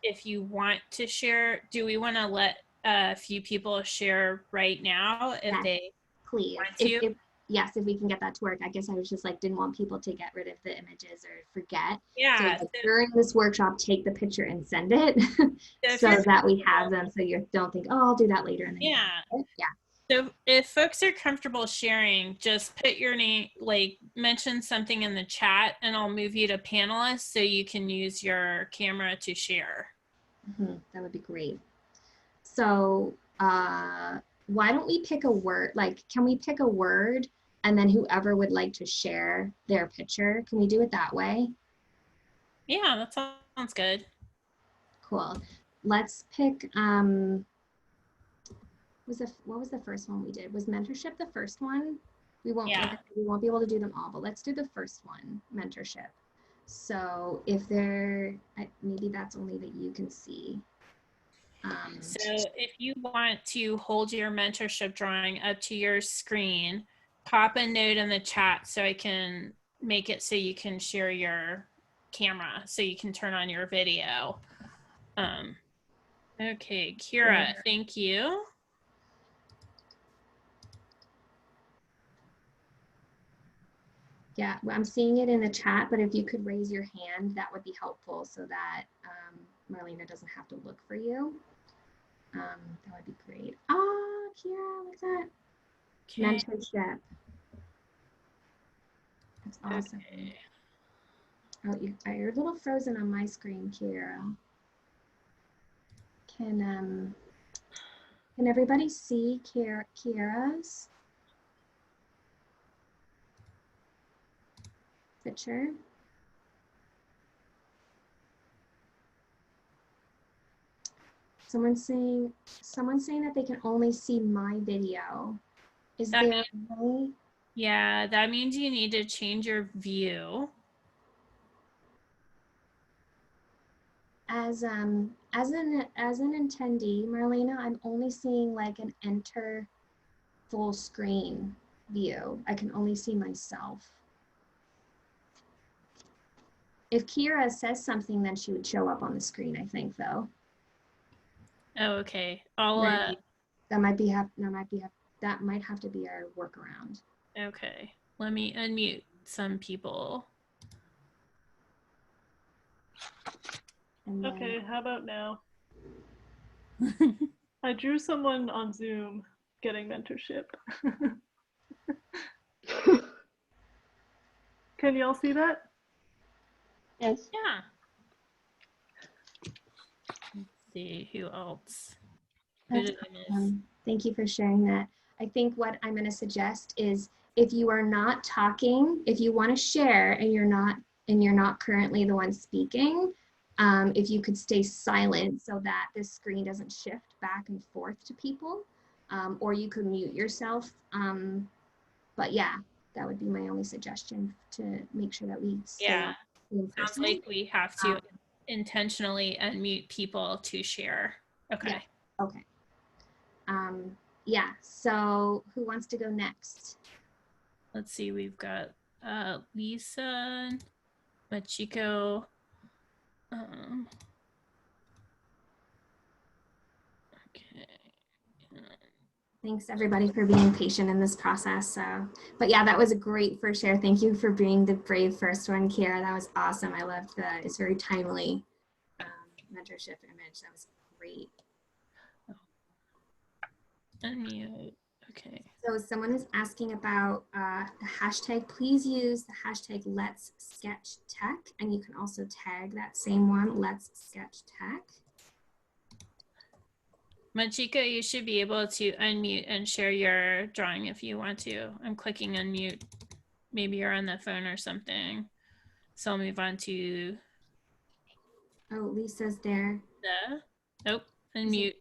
S2: If you want to share, do we want to let a few people share right now if they
S1: please
S2: want to?
S1: Yes, if we can get that to work. I guess I was just like, didn't want people to get rid of the images or forget.
S2: Yeah.
S1: So during this workshop, take the picture and send it so that we have them. So you don't think, oh, I'll do that later. And then yeah.
S2: So if folks are comfortable sharing, just put your name, like mention something in the chat and I'll move you to panelist so you can use your camera to share.
S1: That would be great. So why don't we pick a word? Like, can we pick a word and then whoever would like to share their picture, can we do it that way?
S2: Yeah, that sounds good.
S1: Cool. Let's pick, what was the first one we did? Was mentorship the first one? We won't be able to do them all, but let's do the first one, mentorship. So if maybe that's only that you can see.
S2: So if you want to hold your mentorship drawing up to your screen, pop a note in the chat so I can make it so you can share your camera, so you can turn on your video. Okay, Kira, thank you.
S1: Yeah, well, I'm seeing it in the chat, but if you could raise your hand, that would be helpful so that Marlena doesn't have to look for you. That would be great. Oh, Kira, look at that. Okay. Mentorship. That's awesome.
S2: Okay.
S1: Oh, you're a little frozen on my screen, Kiera. Can everybody see Kiera's picture? Someone's saying that they can only see my video. Is
S2: That
S1: there a way?
S2: Yeah, that means you need to change your view.
S1: As an attendee, Marlena, I'm only seeing like an enter full screen view. I can only see myself. If Kiera says something, then she would show up on the screen, I think, though.
S2: Oh, okay. I'll
S1: that might have to be our workaround.
S2: Okay. Let me unmute some people.
S5: Okay, how about now? I drew someone on Zoom getting mentorship. Can y'all see that?
S6: Yes.
S2: Yeah. Let's see who else.
S1: That's thank you for sharing that. I think what I'm going to suggest is if you are not talking, if you want to share and you're not currently the one speaking, if you could stay silent so that this screen doesn't shift back and forth to people, or you could mute yourself. But yeah, that would be my only suggestion to make sure that we stay in person.
S2: Sounds like we have to intentionally unmute people to share. Okay.
S1: Yeah. Okay. Yeah, so who wants to go next?
S2: Let's see, we've got Lisa, Machiko. Okay.
S1: Thanks everybody for being patient in this process. But yeah, that was a great first share. Thank you for being the brave first one, Kiera. That was awesome. I loved that. It's very timely mentorship image. That was great.
S2: Unmute. Okay.
S1: So someone is asking about the hashtag. Please use the hashtag Let's Sketch Tech, and you can also tag that same one, Let's Sketch Tech.
S2: Machiko, you should be able to unmute and share your drawing if you want to. I'm clicking unmute. Maybe you're on the phone or something. So I'll move on to.
S1: Oh, Lisa's there.
S2: Nope, unmute.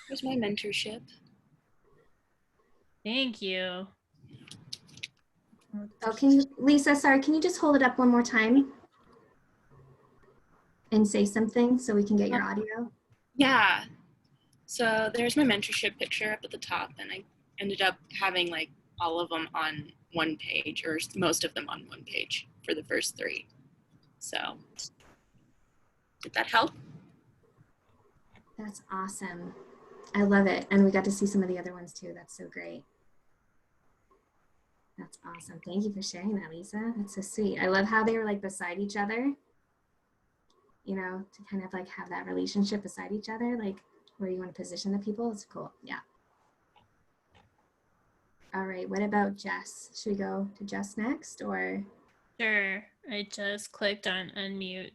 S6: Here's my mentorship.
S2: Thank you.
S1: Oh, Lisa, sorry, can you just hold it up one more time and say something so we can get your audio?
S6: Yeah. So there's my mentorship picture up at the top, and I ended up having like all of them on one page, or most of them on one page for the first 3. So did that help?
S1: That's awesome. I love it. And we got to see some of the other ones too. That's so great. That's awesome. Thank you for sharing that, Lisa. That's so sweet. I love how they were like beside each other, you know, to kind of like have that relationship beside each other, like where you want to position the people. It's cool. Yeah. All right. What about Jess? Should we go to Jess next or?
S2: Sure. I just clicked on unmute.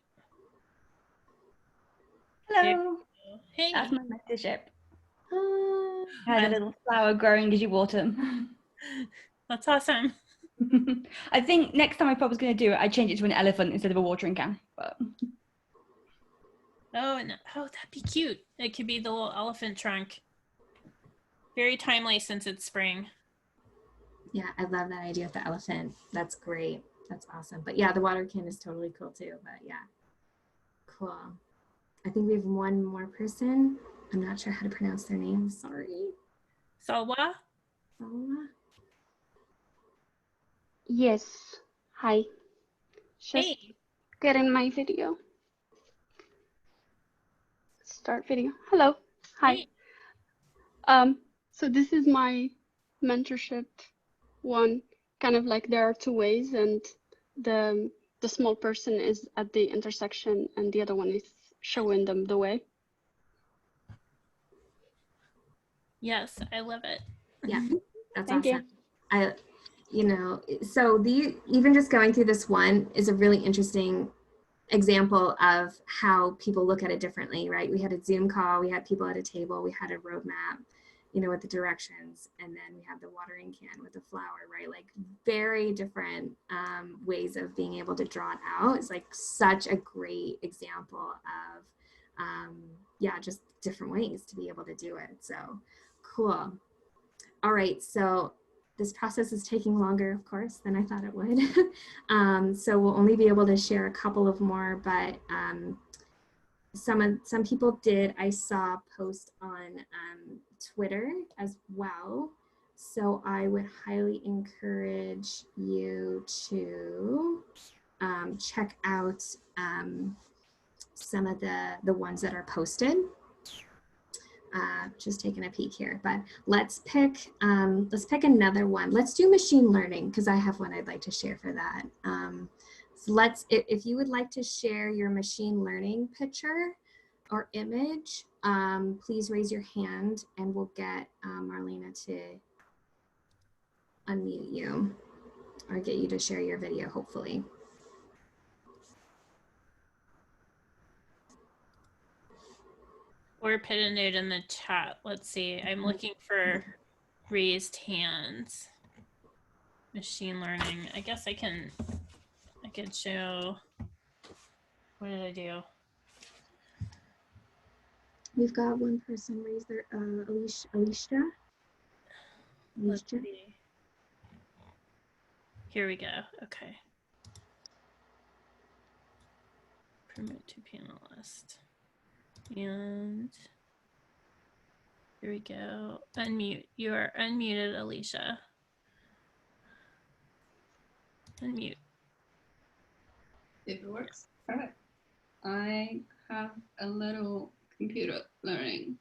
S7: Hello.
S2: Hey.
S7: That's my mentorship. Has a little flower growing as you water them.
S2: That's awesome.
S7: I think next time I probably was going to do it, I change it to an elephant instead of a watering can. But.
S2: Oh, that'd be cute. It could be the little elephant trunk. Very timely since it's spring.
S1: Yeah, I love that idea with the elephant. That's great. That's awesome. But yeah, the water can is totally cool too. But yeah, cool. I think we have one more person. I'm not sure how to pronounce their name. Sorry.
S2: Salwa?
S1: Salwa?
S8: Yes. Hi. Just get in my video. Start video. Hello. Hi.
S2: Hey.
S8: So this is my mentorship one. Kind of like there are 2 ways, and the small person is at the intersection and the other one is showing them the way.
S2: Yes, I love it.
S1: Yeah, that's
S8: Thank
S1: awesome. you know, so even just going through this one is a really interesting example of how people look at it differently, right? We had a Zoom call, we had people at a table, we had a roadmap, you know, with the directions, and then we have the watering can with the flower, right? Like very different ways of being able to draw it out. It's like such a great example of, yeah, just different ways to be able to do it. So cool. All right, so this process is taking longer, of course, than I thought it would. So we'll only be able to share a couple of more, but some people did, I saw post on Twitter as well. So I would highly encourage you to check out some of the ones that are posted. Just taking a peek here, but let's pick another one. Let's do machine learning, because I have one I'd like to share for that. So if you would like to share your machine learning picture or image, please raise your hand and we'll get Marlena to unmute you or get you to share your video, hopefully.
S2: Or put a note in the chat. Let's see. I'm looking for raised hands. Machine learning. I guess I could show. What did I do?
S1: We've got one person raise their Alicia.
S2: Let's see. Here we go. Okay. Promote to panelist. And here we go. Unmute. You are unmuted, Alicia. Unmute.
S9: If it works, perfect. I have a little computer learning.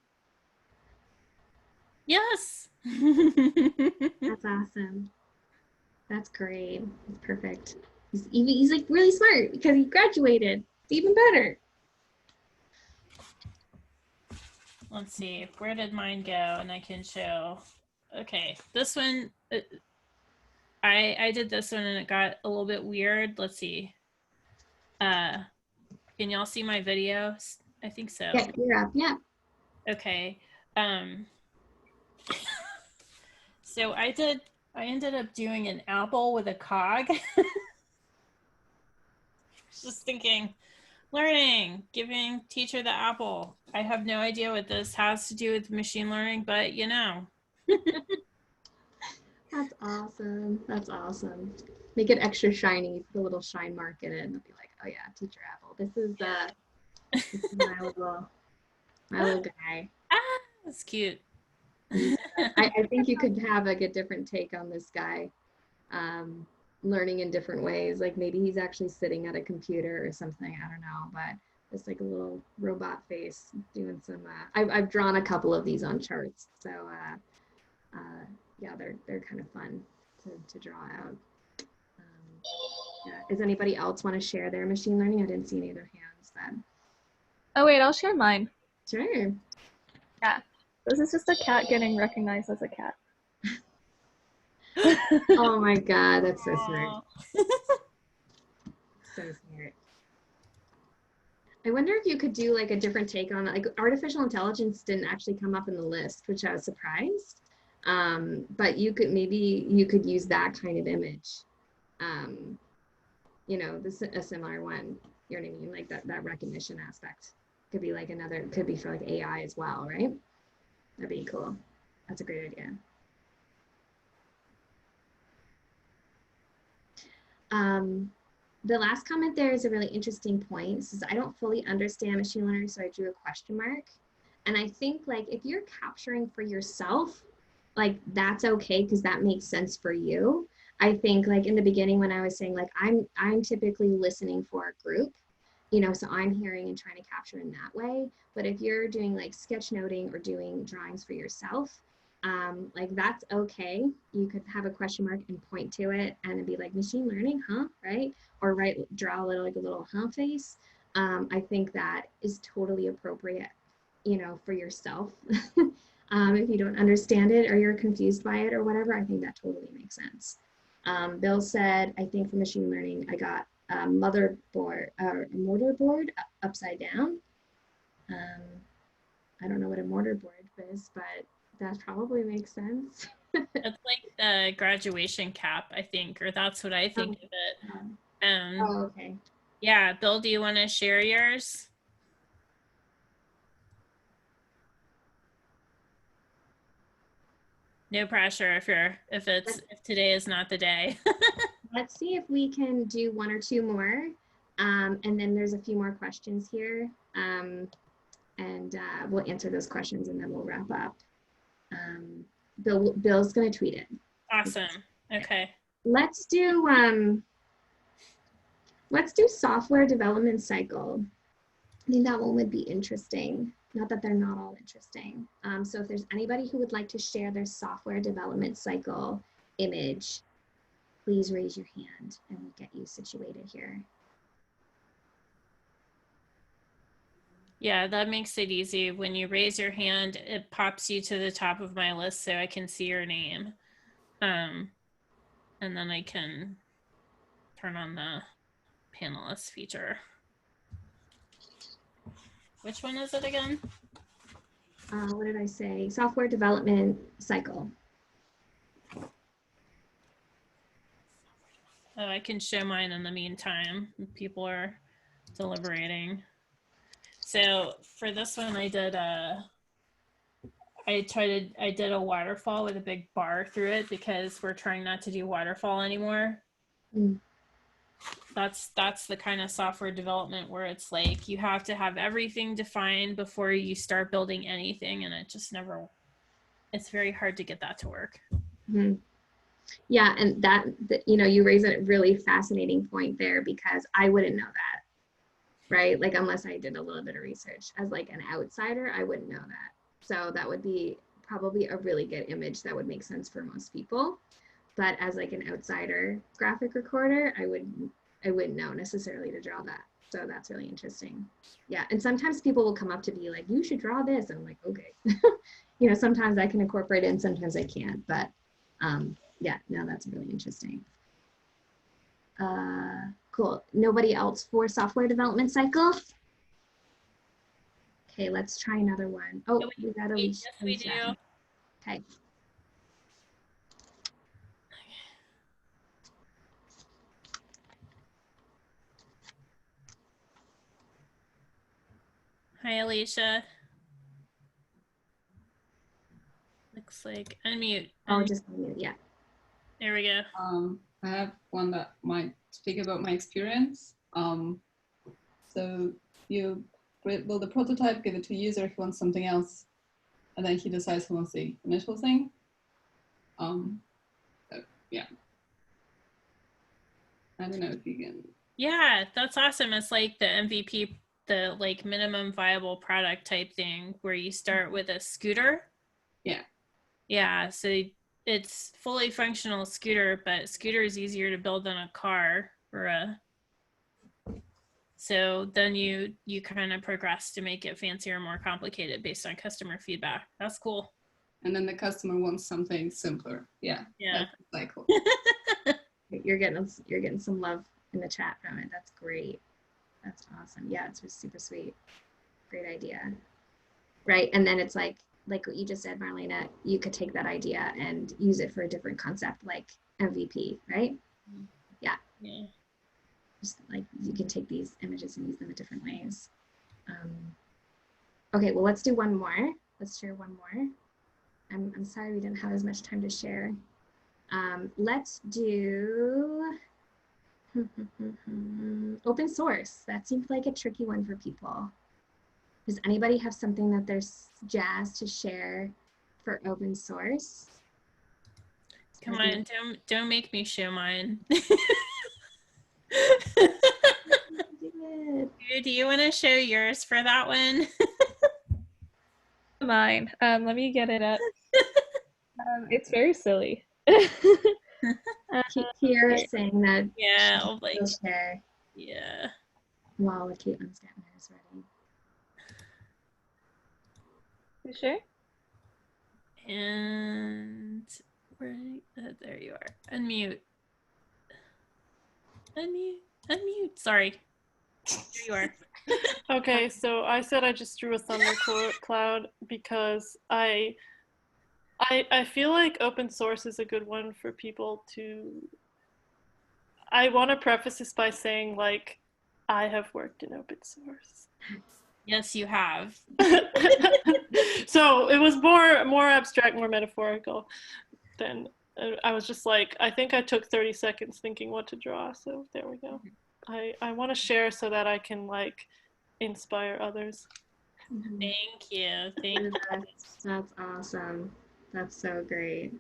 S2: Yes.
S1: That's awesome. That's great. That's perfect. He's like really smart because he graduated. It's even better.
S2: Let's see. Where did mine go? And I can show. Okay, this one. I did this one and it got a little bit weird. Let's see. Can y'all see my video? I think so.
S1: Yeah, you're up. Yeah.
S2: Okay. So I ended up doing an apple with a cog. Just thinking, learning, giving teacher the apple. I have no idea what this has to do with machine learning, but you know.
S1: That's awesome. That's awesome. Make it extra shiny. Put a little shine mark in it, and they'll be like, "Oh yeah, teacher apple. This is my little guy."
S2: Ah, that's cute.
S1: I think you could have like a different take on this guy, learning in different ways. Like maybe he's actually sitting at a computer or something. I don't know, but it's like a little robot face doing some. I've drawn a couple of these on charts, so yeah, they're kind of fun to draw out. Yeah. Does anybody else want to share their machine learning? I didn't see any of their hands then.
S4: Oh wait, I'll share mine.
S1: Sure.
S4: Yeah. This is just a cat getting recognized as a cat.
S1: Oh my God, that's so smart. So smart. I wonder if you could do like a different take on it. Like artificial intelligence didn't actually come up in the list, which I was surprised. But you could use that kind of image. You know, a similar one. You know what I mean? Like that recognition aspect could be like could be for like AI as well, right? That'd be cool. That's a great idea. The last comment there is a really interesting point. It says, I don't fully understand machine learning, so I drew a question mark. And I think like if you're capturing for yourself, like that's okay because that makes sense for you. I think like in the beginning when I was saying like I'm typically listening for a group, you know, so I'm hearing and trying to capture in that way. But if you're doing like sketchnoting or doing drawings for yourself, like that's okay. You could have a question mark and point to it and it'd be like machine learning, huh? Right? Or draw a little huh face. I think that is totally appropriate, you know, for yourself. If you don't understand it or you're confused by it or whatever, I think that totally makes sense. Bill said, I think for machine learning, I got a motherboard or a mortarboard upside down. I don't know what a mortarboard is, but that probably makes sense.
S2: It's like the graduation cap, I think, or that's what I think of it.
S1: Okay.
S2: Yeah, Bill, do you want to share yours? No pressure if today is not the day.
S1: Let's see if we can do one or two more. And then there's a few more questions here. We'll answer those questions and then we'll wrap up. Bill's gonna tweet it.
S2: Awesome. Okay.
S1: Let's do software development cycle. I think that one would be interesting. Not that they're not all interesting. So if there's anybody who would like to share their software development cycle image, please raise your hand and we'll get you situated here.
S2: Yeah, that makes it easy. When you raise your hand, it pops you to the top of my list so I can see your name. And then I can turn on the panelist feature. Which one is it again?
S1: What did I say? Software development cycle.
S2: Oh, I can show mine in the meantime. People are deliberating. So for this one, I did a waterfall with a big bar through it because we're trying not to do waterfall anymore. That's the kind of software development where it's like you have to have everything defined before you start building anything, and it's very hard to get that to work.
S1: Mm-hmm. Yeah, and that you raise a really fascinating point there because I wouldn't know that, right? Like unless I did a little bit of research. As like an outsider, I wouldn't know that. So that would be probably a really good image that would make sense for most people. But as like an outsider graphic recorder, I wouldn't know necessarily to draw that. So that's really interesting. Yeah, and sometimes people will come up to me like, you should draw this. And I'm like, okay. Sometimes I can incorporate it and sometimes I can't. But yeah, no, that's really interesting. Cool. Nobody else for software development cycle? Okay, let's try another one. Oh, we got Alicia.
S2: Yes, we do.
S1: Okay.
S2: Hi, Alicia. Looks like unmute.
S1: Oh, just unmute, yeah.
S2: There we go.
S9: I have one that might speak about my experience. So you build a prototype, give it to a user, he wants something else, and then he decides he wants the initial thing. Yeah. I don't know if you can.
S2: Yeah, that's awesome. It's like the MVP, the like minimum viable product type thing where you start with a scooter.
S9: Yeah.
S2: Yeah, so it's fully functional scooter, but scooter is easier to build than a car so then you kind of progress to make it fancier and more complicated based on customer feedback. That's cool.
S9: And then the customer wants something simpler. Yeah.
S2: Yeah.
S9: That's cool.
S1: You're getting some love in the chat from it. That's great. That's awesome. Yeah, it's just super sweet. Great idea. Right. And then it's like what you just said, Marlena, you could take that idea and use it for a different concept like MVP, right? Yeah.
S2: Yeah.
S1: Just like you can take these images and use them in different ways. Okay, well, let's do one more. Let's share one more. I'm sorry we didn't have as much time to share. Let's do open source. That seems like a tricky one for people. Does anybody have something that they're jazzed to share for open source?
S2: Come on, don't make me show mine. Do you want to show yours for that one?
S4: Mine. Let me get it up. It's very silly.
S1: Here saying that.
S2: Yeah, I'll like
S1: share.
S2: Yeah.
S1: While Caitlin's getting hers ready.
S4: You sure?
S2: And where? There you are. Unmute. Unmute. Sorry. Here you are.
S5: Okay, so I said I just drew a thundercloud because I feel like open source is a good one for people to. I want to preface this by saying, like, I have worked in open source.
S2: Yes, you have.
S5: So it was more abstract, more metaphorical than I was just like, I think I took 30 seconds thinking what to draw. So there we go. I want to share so that I can like inspire others.
S2: Thank you. Thank you.
S1: That's awesome. That's so great.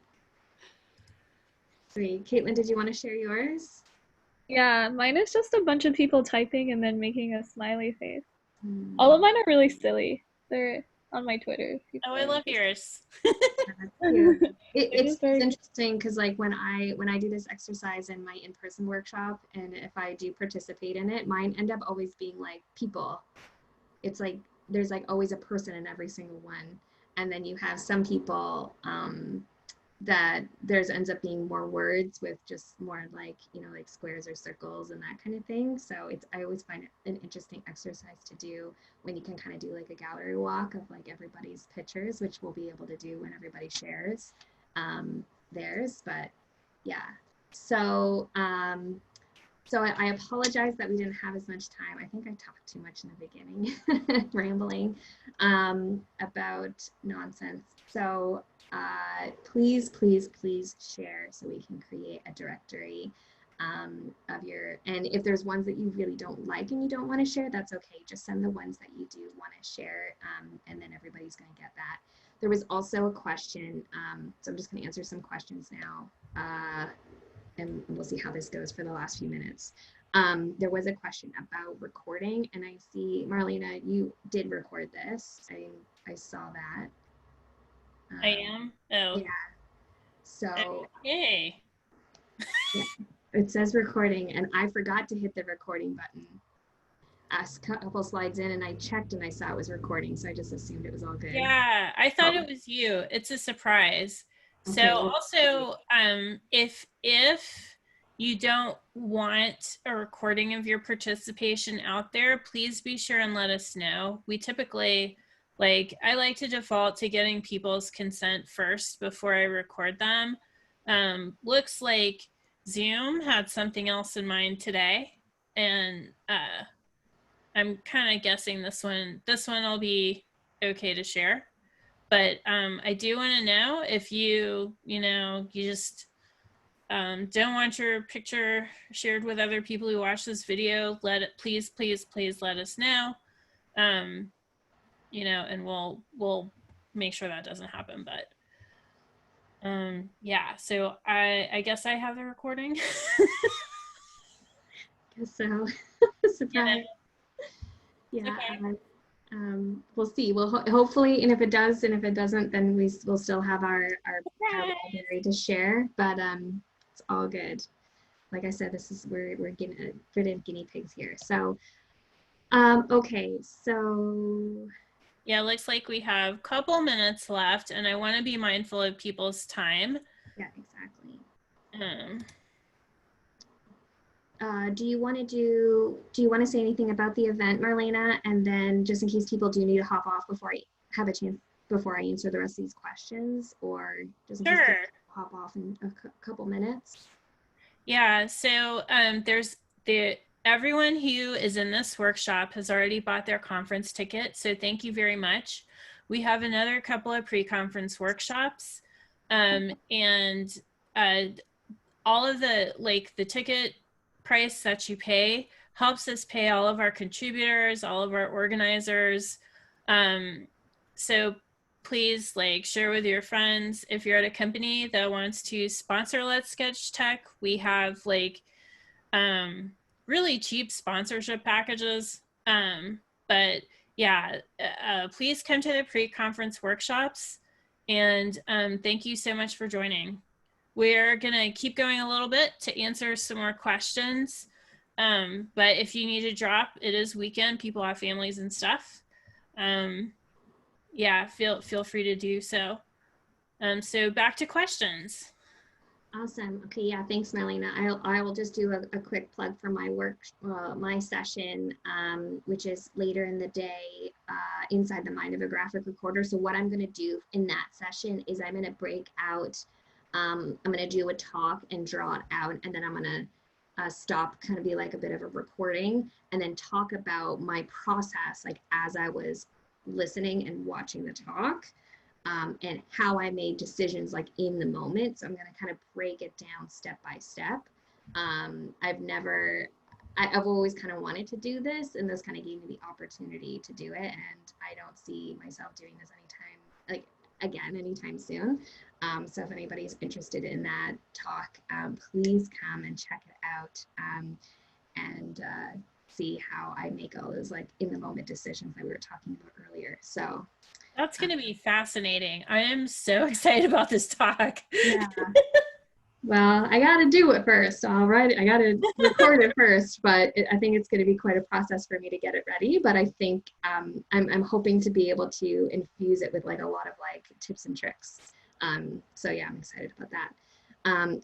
S1: Sweet. Caitlin, did you want to share yours?
S4: Yeah, mine is just a bunch of people typing and then making a smiley face. All of mine are really silly. They're on my Twitter.
S2: Oh, I love yours.
S1: It's interesting because like when I do this exercise in my in-person workshop, and if I do participate in it, mine end up always being like people. It's like there's like always a person in every single one, and then you have some people that there's ends up being more words with just more like, you know, like squares or circles and that kind of thing. So I always find it an interesting exercise to do when you can kind of do like a gallery walk of like everybody's pictures, which we'll be able to do when everybody shares theirs. But yeah, so so I apologize that we didn't have as much time. I think I talked too much in the beginning, rambling about nonsense. So please share so we can create a directory of your, and if there's ones that you really don't like and you don't want to share, that's okay. Just send the ones that you do want to share, and then everybody's going to get that. There was also a question, so I'm just going to answer some questions now, and we'll see how this goes for the last few minutes. There was a question about recording, and I see, Marlena, you did record this. I saw that.
S2: I am? Oh.
S1: Yeah. So.
S2: Okay.
S1: Yeah, it says recording, and I forgot to hit the recording button. A couple slides in, and I checked, and I saw it was recording, so I just assumed it was all good.
S2: Yeah, I thought it was you. It's a surprise.
S1: Okay,
S2: So
S1: well,
S2: also, if you don't want a recording of your participation out there, please be sure and let us know. We typically, I like to default to getting people's consent first before I record them. Looks like Zoom had something else in mind today, and I'm kind of guessing this one will be okay to share. But I do want to know if you just don't want your picture shared with other people who watch this video, please let us know. And we'll make sure that doesn't happen. But yeah, so I guess I have the recording.
S1: Guess so. Surprise. Yeah.
S2: Okay.
S1: We'll see. We'll hopefully, and if it does, and if it doesn't, then we'll still have our library to share. But it's all good. Like I said, we're getting rid of guinea pigs here. So okay, so
S2: yeah, looks like we have a couple minutes left, and I want to be mindful of people's time.
S1: Yeah, exactly. Do you want to say anything about the event, Marlena? And then just in case people do need to hop off before I answer the rest of these questions, or just in case people hop off in a couple minutes.
S2: Yeah, so everyone who is in this workshop has already bought their conference ticket, so thank you very much. We have another couple of pre-conference workshops, and all of the ticket price that you pay helps us pay all of our contributors, all of our organizers. So please share with your friends. If you're at a company that wants to sponsor Let's Sketch Tech, we have really cheap sponsorship packages. But yeah, please come to the pre-conference workshops, and thank you so much for joining. We're gonna keep going a little bit to answer some more questions. But if you need to drop, it is weekend, people have families and stuff. Yeah, feel free to do so. So back to questions.
S1: Awesome. Okay, yeah, thanks, Marlena. I will just do a quick plug for my work, my session, which is later in the day, inside the mind of a graphic recorder. So what I'm going to do in that session is I'm going to break out, I'm going to do a talk and draw it out, and then I'm going to stop, kind of be like a bit of a recording, and then talk about my process, like as I was listening and watching the talk. And how I made decisions like in the moment. So I'm going to kind of break it down step by step. I've always kind of wanted to do this, and this kind of gave me the opportunity to do it. And I don't see myself doing this anytime soon. So if anybody's interested in that talk, please come and check it out, and see how I make all those like in the moment decisions that we were talking about earlier. So
S2: that's going to be fascinating. I am so excited about this talk.
S1: Yeah. Well, I got to do it first. All right. I got to record it first, but I think it's going to be quite a process for me to get it ready. But I think I'm hoping to be able to infuse it with like a lot of like tips and tricks. So yeah, I'm excited about that.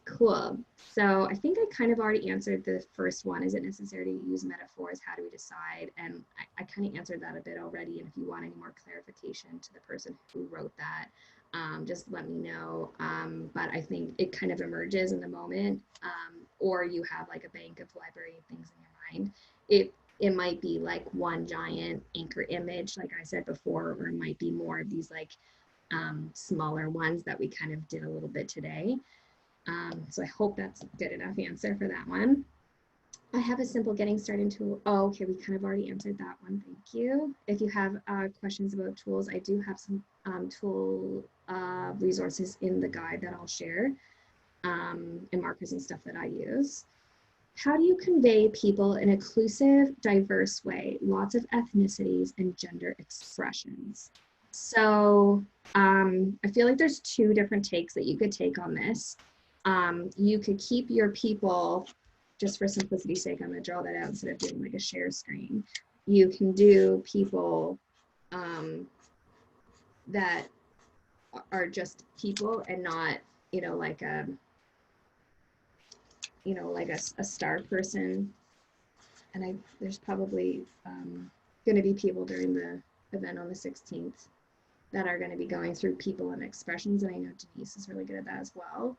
S1: Cool. So I think I kind of already answered the first one. Is it necessary to use metaphors? How do we decide? And I kind of answered that a bit already. And if you want any more clarification to the person who wrote that, just let me know. But I think it kind of emerges in the moment, or you have like a bank of library things in your mind. It might be like one giant anchor image, like I said before, or it might be more of these like smaller ones that we kind of did a little bit today. So I hope that's a good enough answer for that one. I have a simple getting started tool. Oh, okay, we kind of already answered that one. Thank you. If you have questions about tools, I do have some tool resources in the guide that I'll share, and markers and stuff that I use. How do you convey people in an inclusive, diverse way? Lots of ethnicities and gender expressions. So I feel like there's two different takes that you could take on this. You could keep your people, just for simplicity's sake, I'm going to draw that out instead of doing like a share screen. You can do people that are just people and not, like a, like a star person. And there's probably going to be people during the event on the 16th that are going to be going through people and expressions. And I know Denise is really good at that as well.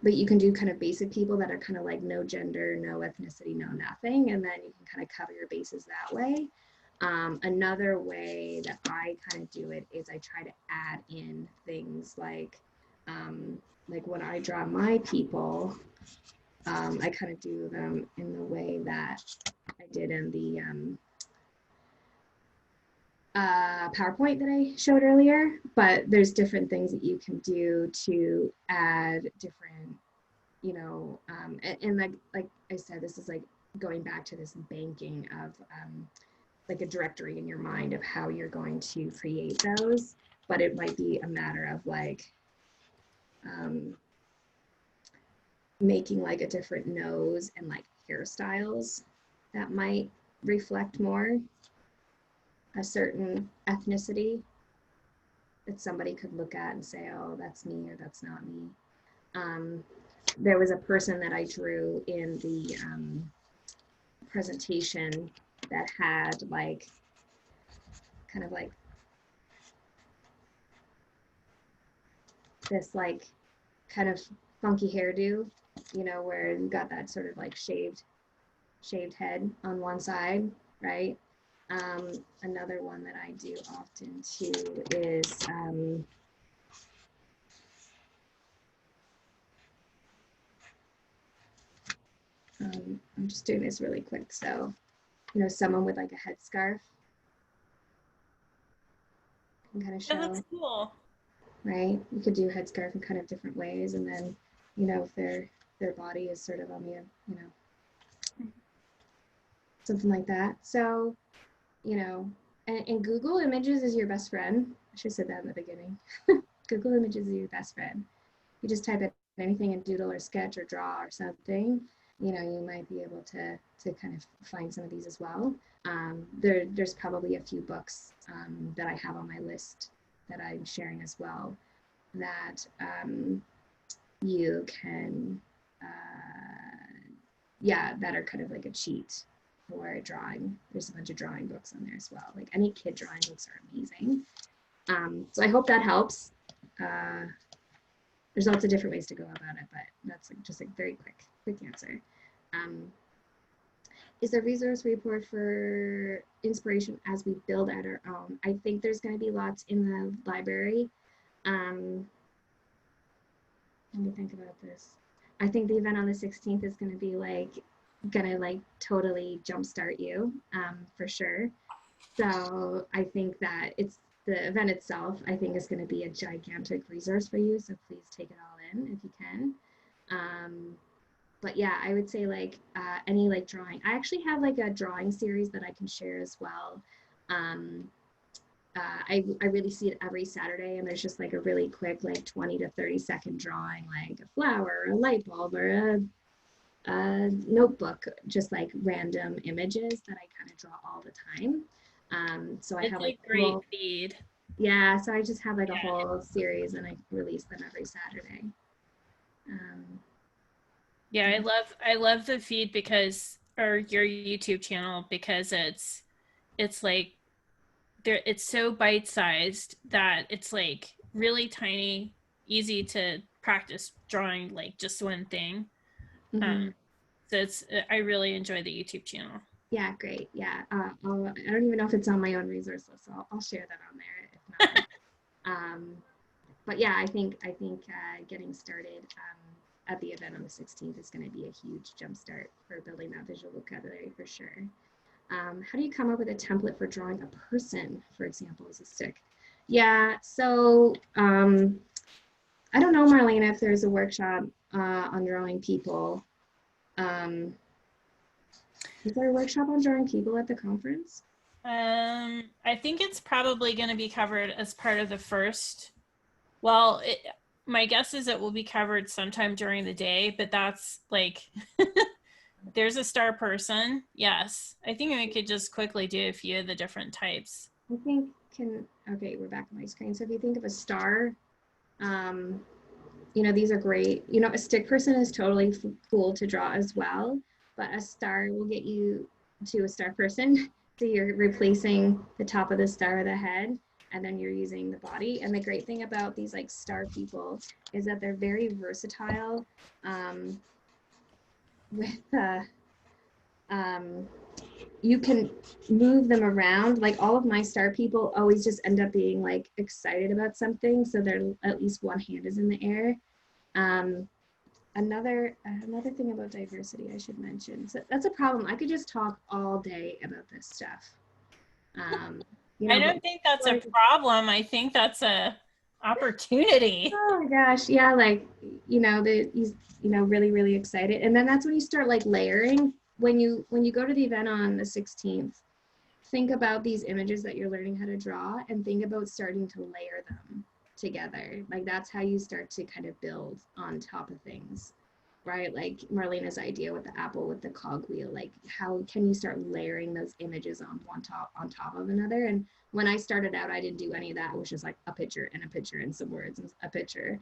S1: But you can do kind of basic people that are kind of like no gender, no ethnicity, no nothing. And then you can kind of cover your bases that way. Another way that I kind of do it is I try to add in things like when I draw my people, I kind of do them in the way that I did in the PowerPoint that I showed earlier, but there's different things that you can do to add different, and like I said, this is like going back to this banking of like a directory in your mind of how you're going to create those, but it might be a matter of like making like a different nose and like hairstyles that might reflect more a certain ethnicity that somebody could look at and say, oh, that's me or that's not me. There was a person that I drew in the presentation that had like, kind of like this like kind of funky hairdo, where you got that sort of like shaved head on one side, right? Another one that I do often too is I'm just doing this really quick. So, someone with like a headscarf can kind of show.
S2: Yeah, that's cool.
S1: Right? You could do headscarf in kind of different ways, and then, if their body is sort of on the, something like that. So, and Google Images is your best friend. I should have said that in the beginning. Google Images is your best friend. You just type in anything in Doodle or Sketch or Draw or something, you might be able to kind of find some of these as well. There's probably a few books that I have on my list that I'm sharing as well that you can, yeah, that are kind of like a cheat for drawing. There's a bunch of drawing books on there as well. Like any kid drawing books are amazing. So I hope that helps. There's lots of different ways to go about it, but that's like just a very quick answer. Is there a resource report for inspiration as we build out our own? I think there's going to be lots in the library. Let me think about this. I think the event on the 16th is going to be like totally jumpstart you for sure. So I think that it's the event itself, I think, is going to be a gigantic resource for you. So please take it all in if you can. But yeah, I would say like any like drawing. I actually have like a drawing series that I can share as well. I really see it every Saturday, and there's just like a really quick like 20 to 30-second drawing, like a flower, a light bulb, or a notebook, just like random images that I kind of draw all the time. So I have like
S2: a great feed.
S1: Yeah, so I just have like a whole series, and I release them every Saturday.
S2: Yeah, I love the feed because, or your YouTube channel, because it's like there, it's so bite-sized that it's like really tiny, easy to practice drawing like just one thing. So I really enjoy the YouTube channel.
S1: Yeah, great. Yeah, I don't even know if it's on my own resource list, so I'll share that on there if not. But yeah, I think getting started at the event on the 16th is going to be a huge jumpstart for building that visual vocabulary for sure. How do you come up with a template for drawing a person, for example, as a stick? Yeah, so I don't know, Marlena, if there's a workshop on drawing people. Is there a workshop on drawing people at the conference?
S2: I think it's probably going to be covered as part of the first. Well, my guess is it will be covered sometime during the day, but that's like, there's a star person. Yes. I think we could just quickly do a few of the different types.
S1: I think okay, we're back on my screen. So if you think of a star, you know, these are great. You know, a stick person is totally cool to draw as well, but a star will get you to a star person. So you're replacing the top of the star with the head, and then you're using the body. And the great thing about these like star people is that they're very versatile you can move them around. Like all of my star people always just end up being like excited about something, so they're at least one hand is in the air. Another thing about diversity I should mention. So that's a problem. I could just talk all day about this stuff. You know,
S2: I don't think that's a problem. I think that's a opportunity.
S1: Oh my gosh, yeah, like you know, he's really, really excited, and then that's when you start like layering. When you go to the event on the 16th, think about these images that you're learning how to draw, and think about starting to layer them together. Like that's how you start to kind of build on top of things, right? Like Marlena's idea with the apple with the cogwheel. Like how can you start layering those images on top of another? And when I started out, I didn't do any of that. It was just like a picture and some words and a picture.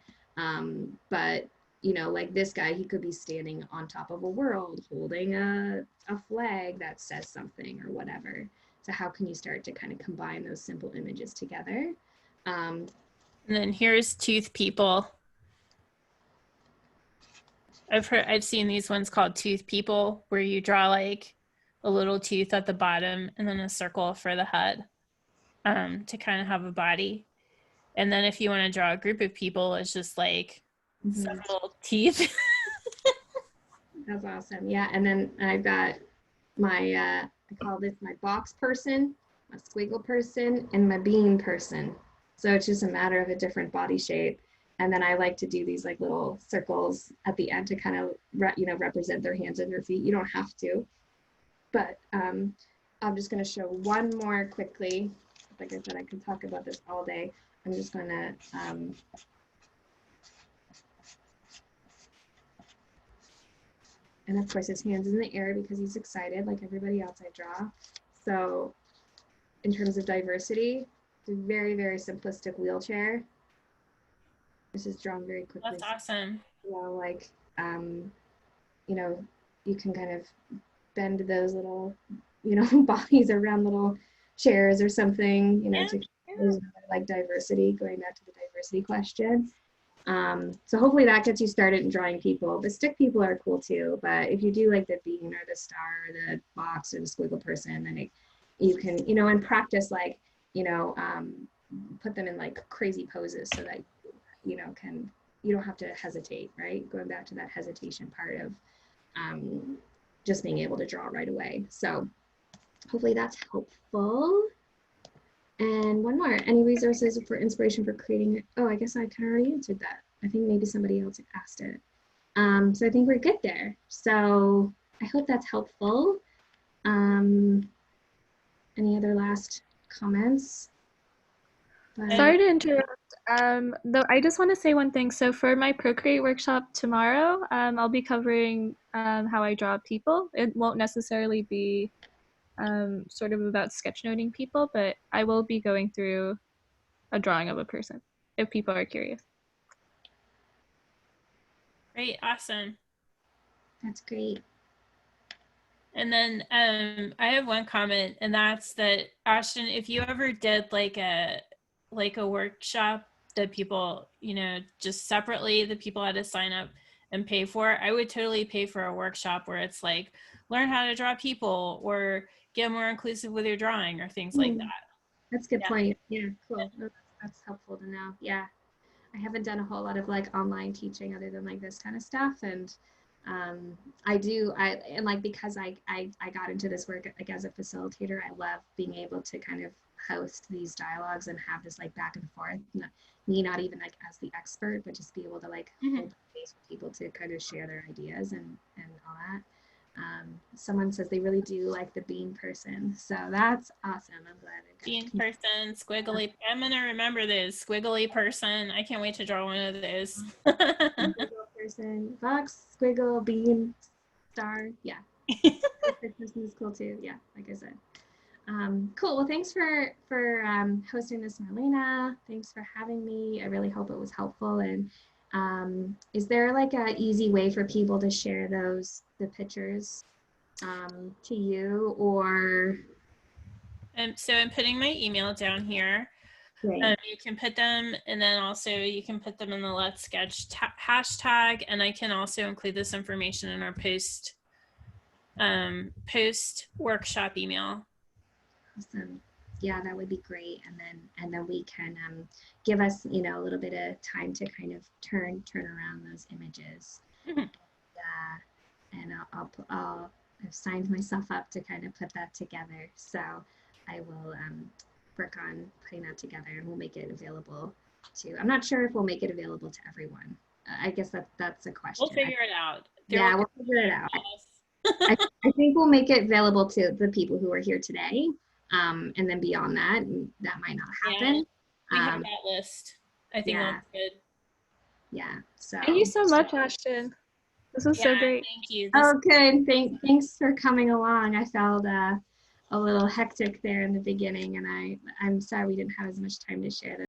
S1: But you know, like this guy, he could be standing on top of a world holding a flag that says something or whatever. So how can you start to kind of combine those simple images together?
S2: And then here's tooth people. I've seen these ones called tooth people, where you draw like a little tooth at the bottom and then a circle for the head to kind of have a body. And then if you want to draw a group of people, it's just like several teeth.
S1: That's awesome. Yeah, and then I've got my I call this my box person, my squiggle person, and my bean person. So it's just a matter of a different body shape. And then I like to do these like little circles at the end to kind of represent their hands and their feet. You don't have to, but I'm just going to show one more quickly. Like I said, I could talk about this all day. I'm just going to and of course his hands in the air because he's excited like everybody else I draw. So in terms of diversity, it's a very, very simplistic wheelchair. This is drawn very quickly.
S2: That's awesome.
S1: you know, like, you know, you can kind of bend those little, you know, bodies around little chairs or something, you know, to like diversity, going back to the diversity question. So hopefully that gets you started in drawing people. The stick people are cool too, but if you do like the bean or the star or the box or the squiggle person, then you can, you know, and practice like, you know, put them in like crazy poses so that, you know, you don't have to hesitate, right? Going back to that hesitation part of just being able to draw right away. So hopefully that's helpful. And one more, any resources for inspiration for creating it? Oh, I guess I kind of already answered that. I think maybe somebody else asked it. So I think we're good there. So I hope that's helpful. Any other last comments?
S4: Sorry to interrupt. Though I just want to say one thing. So for my Procreate workshop tomorrow, I'll be covering how I draw people. It won't necessarily be sort of about sketchnoting people, but I will be going through a drawing of a person if people are curious.
S2: Great, awesome.
S1: That's great.
S2: And then I have one comment, and that's that, Ashton, if you ever did like a workshop that people, you know, just separately, the people had to sign up and pay for, I would totally pay for a workshop where it's like, learn how to draw people or get more inclusive with your drawing or things like that.
S1: That's a good point. Yeah, cool. That's helpful to know. Yeah. I haven't done a whole lot of like online teaching other than like this kind of stuff. And because I got into this work like as a facilitator, I love being able to kind of host these dialogues and have this like back and forth. Me not even like as the expert, but just be able to like hold space for people to kind of share their ideas and all that. Someone says they really do like the bean person, so that's awesome. I'm glad I got
S2: bean person, squiggly. I'm gonna remember this squiggly person. I can't wait to draw one of those.
S1: Squiggle person, box, squiggle, bean, star. Yeah, person is cool too. Yeah, like I said. Cool. Well, thanks for hosting this, Marlena. Thanks for having me. I really hope it was helpful. And is there like an easy way for people to share the pictures to you, or?
S2: So I'm putting my email down here. You can put them, and then also you can put them in the Let's Sketch hashtag, and I can also include this information in our post workshop email.
S1: Awesome. Yeah, that would be great. And then we can give us, you know, a little bit of time to kind of turn around those images. And I've signed myself up to kind of put that together. So I will work on putting that together, and we'll make it available to, I'm not sure if we'll make it available to everyone. I guess that's a question.
S2: We'll figure it out.
S1: Yeah, we'll figure it out. I think we'll make it available to the people who are here today. And then beyond that, that might not happen.
S2: We have that list. I think that's good.
S1: Yeah. So
S4: thank you so much, Ashton. This was so great.
S2: Thank you.
S1: Oh, good. Thanks for coming along. I felt a little hectic there in the beginning, and I'm sorry we didn't have as much time to share this.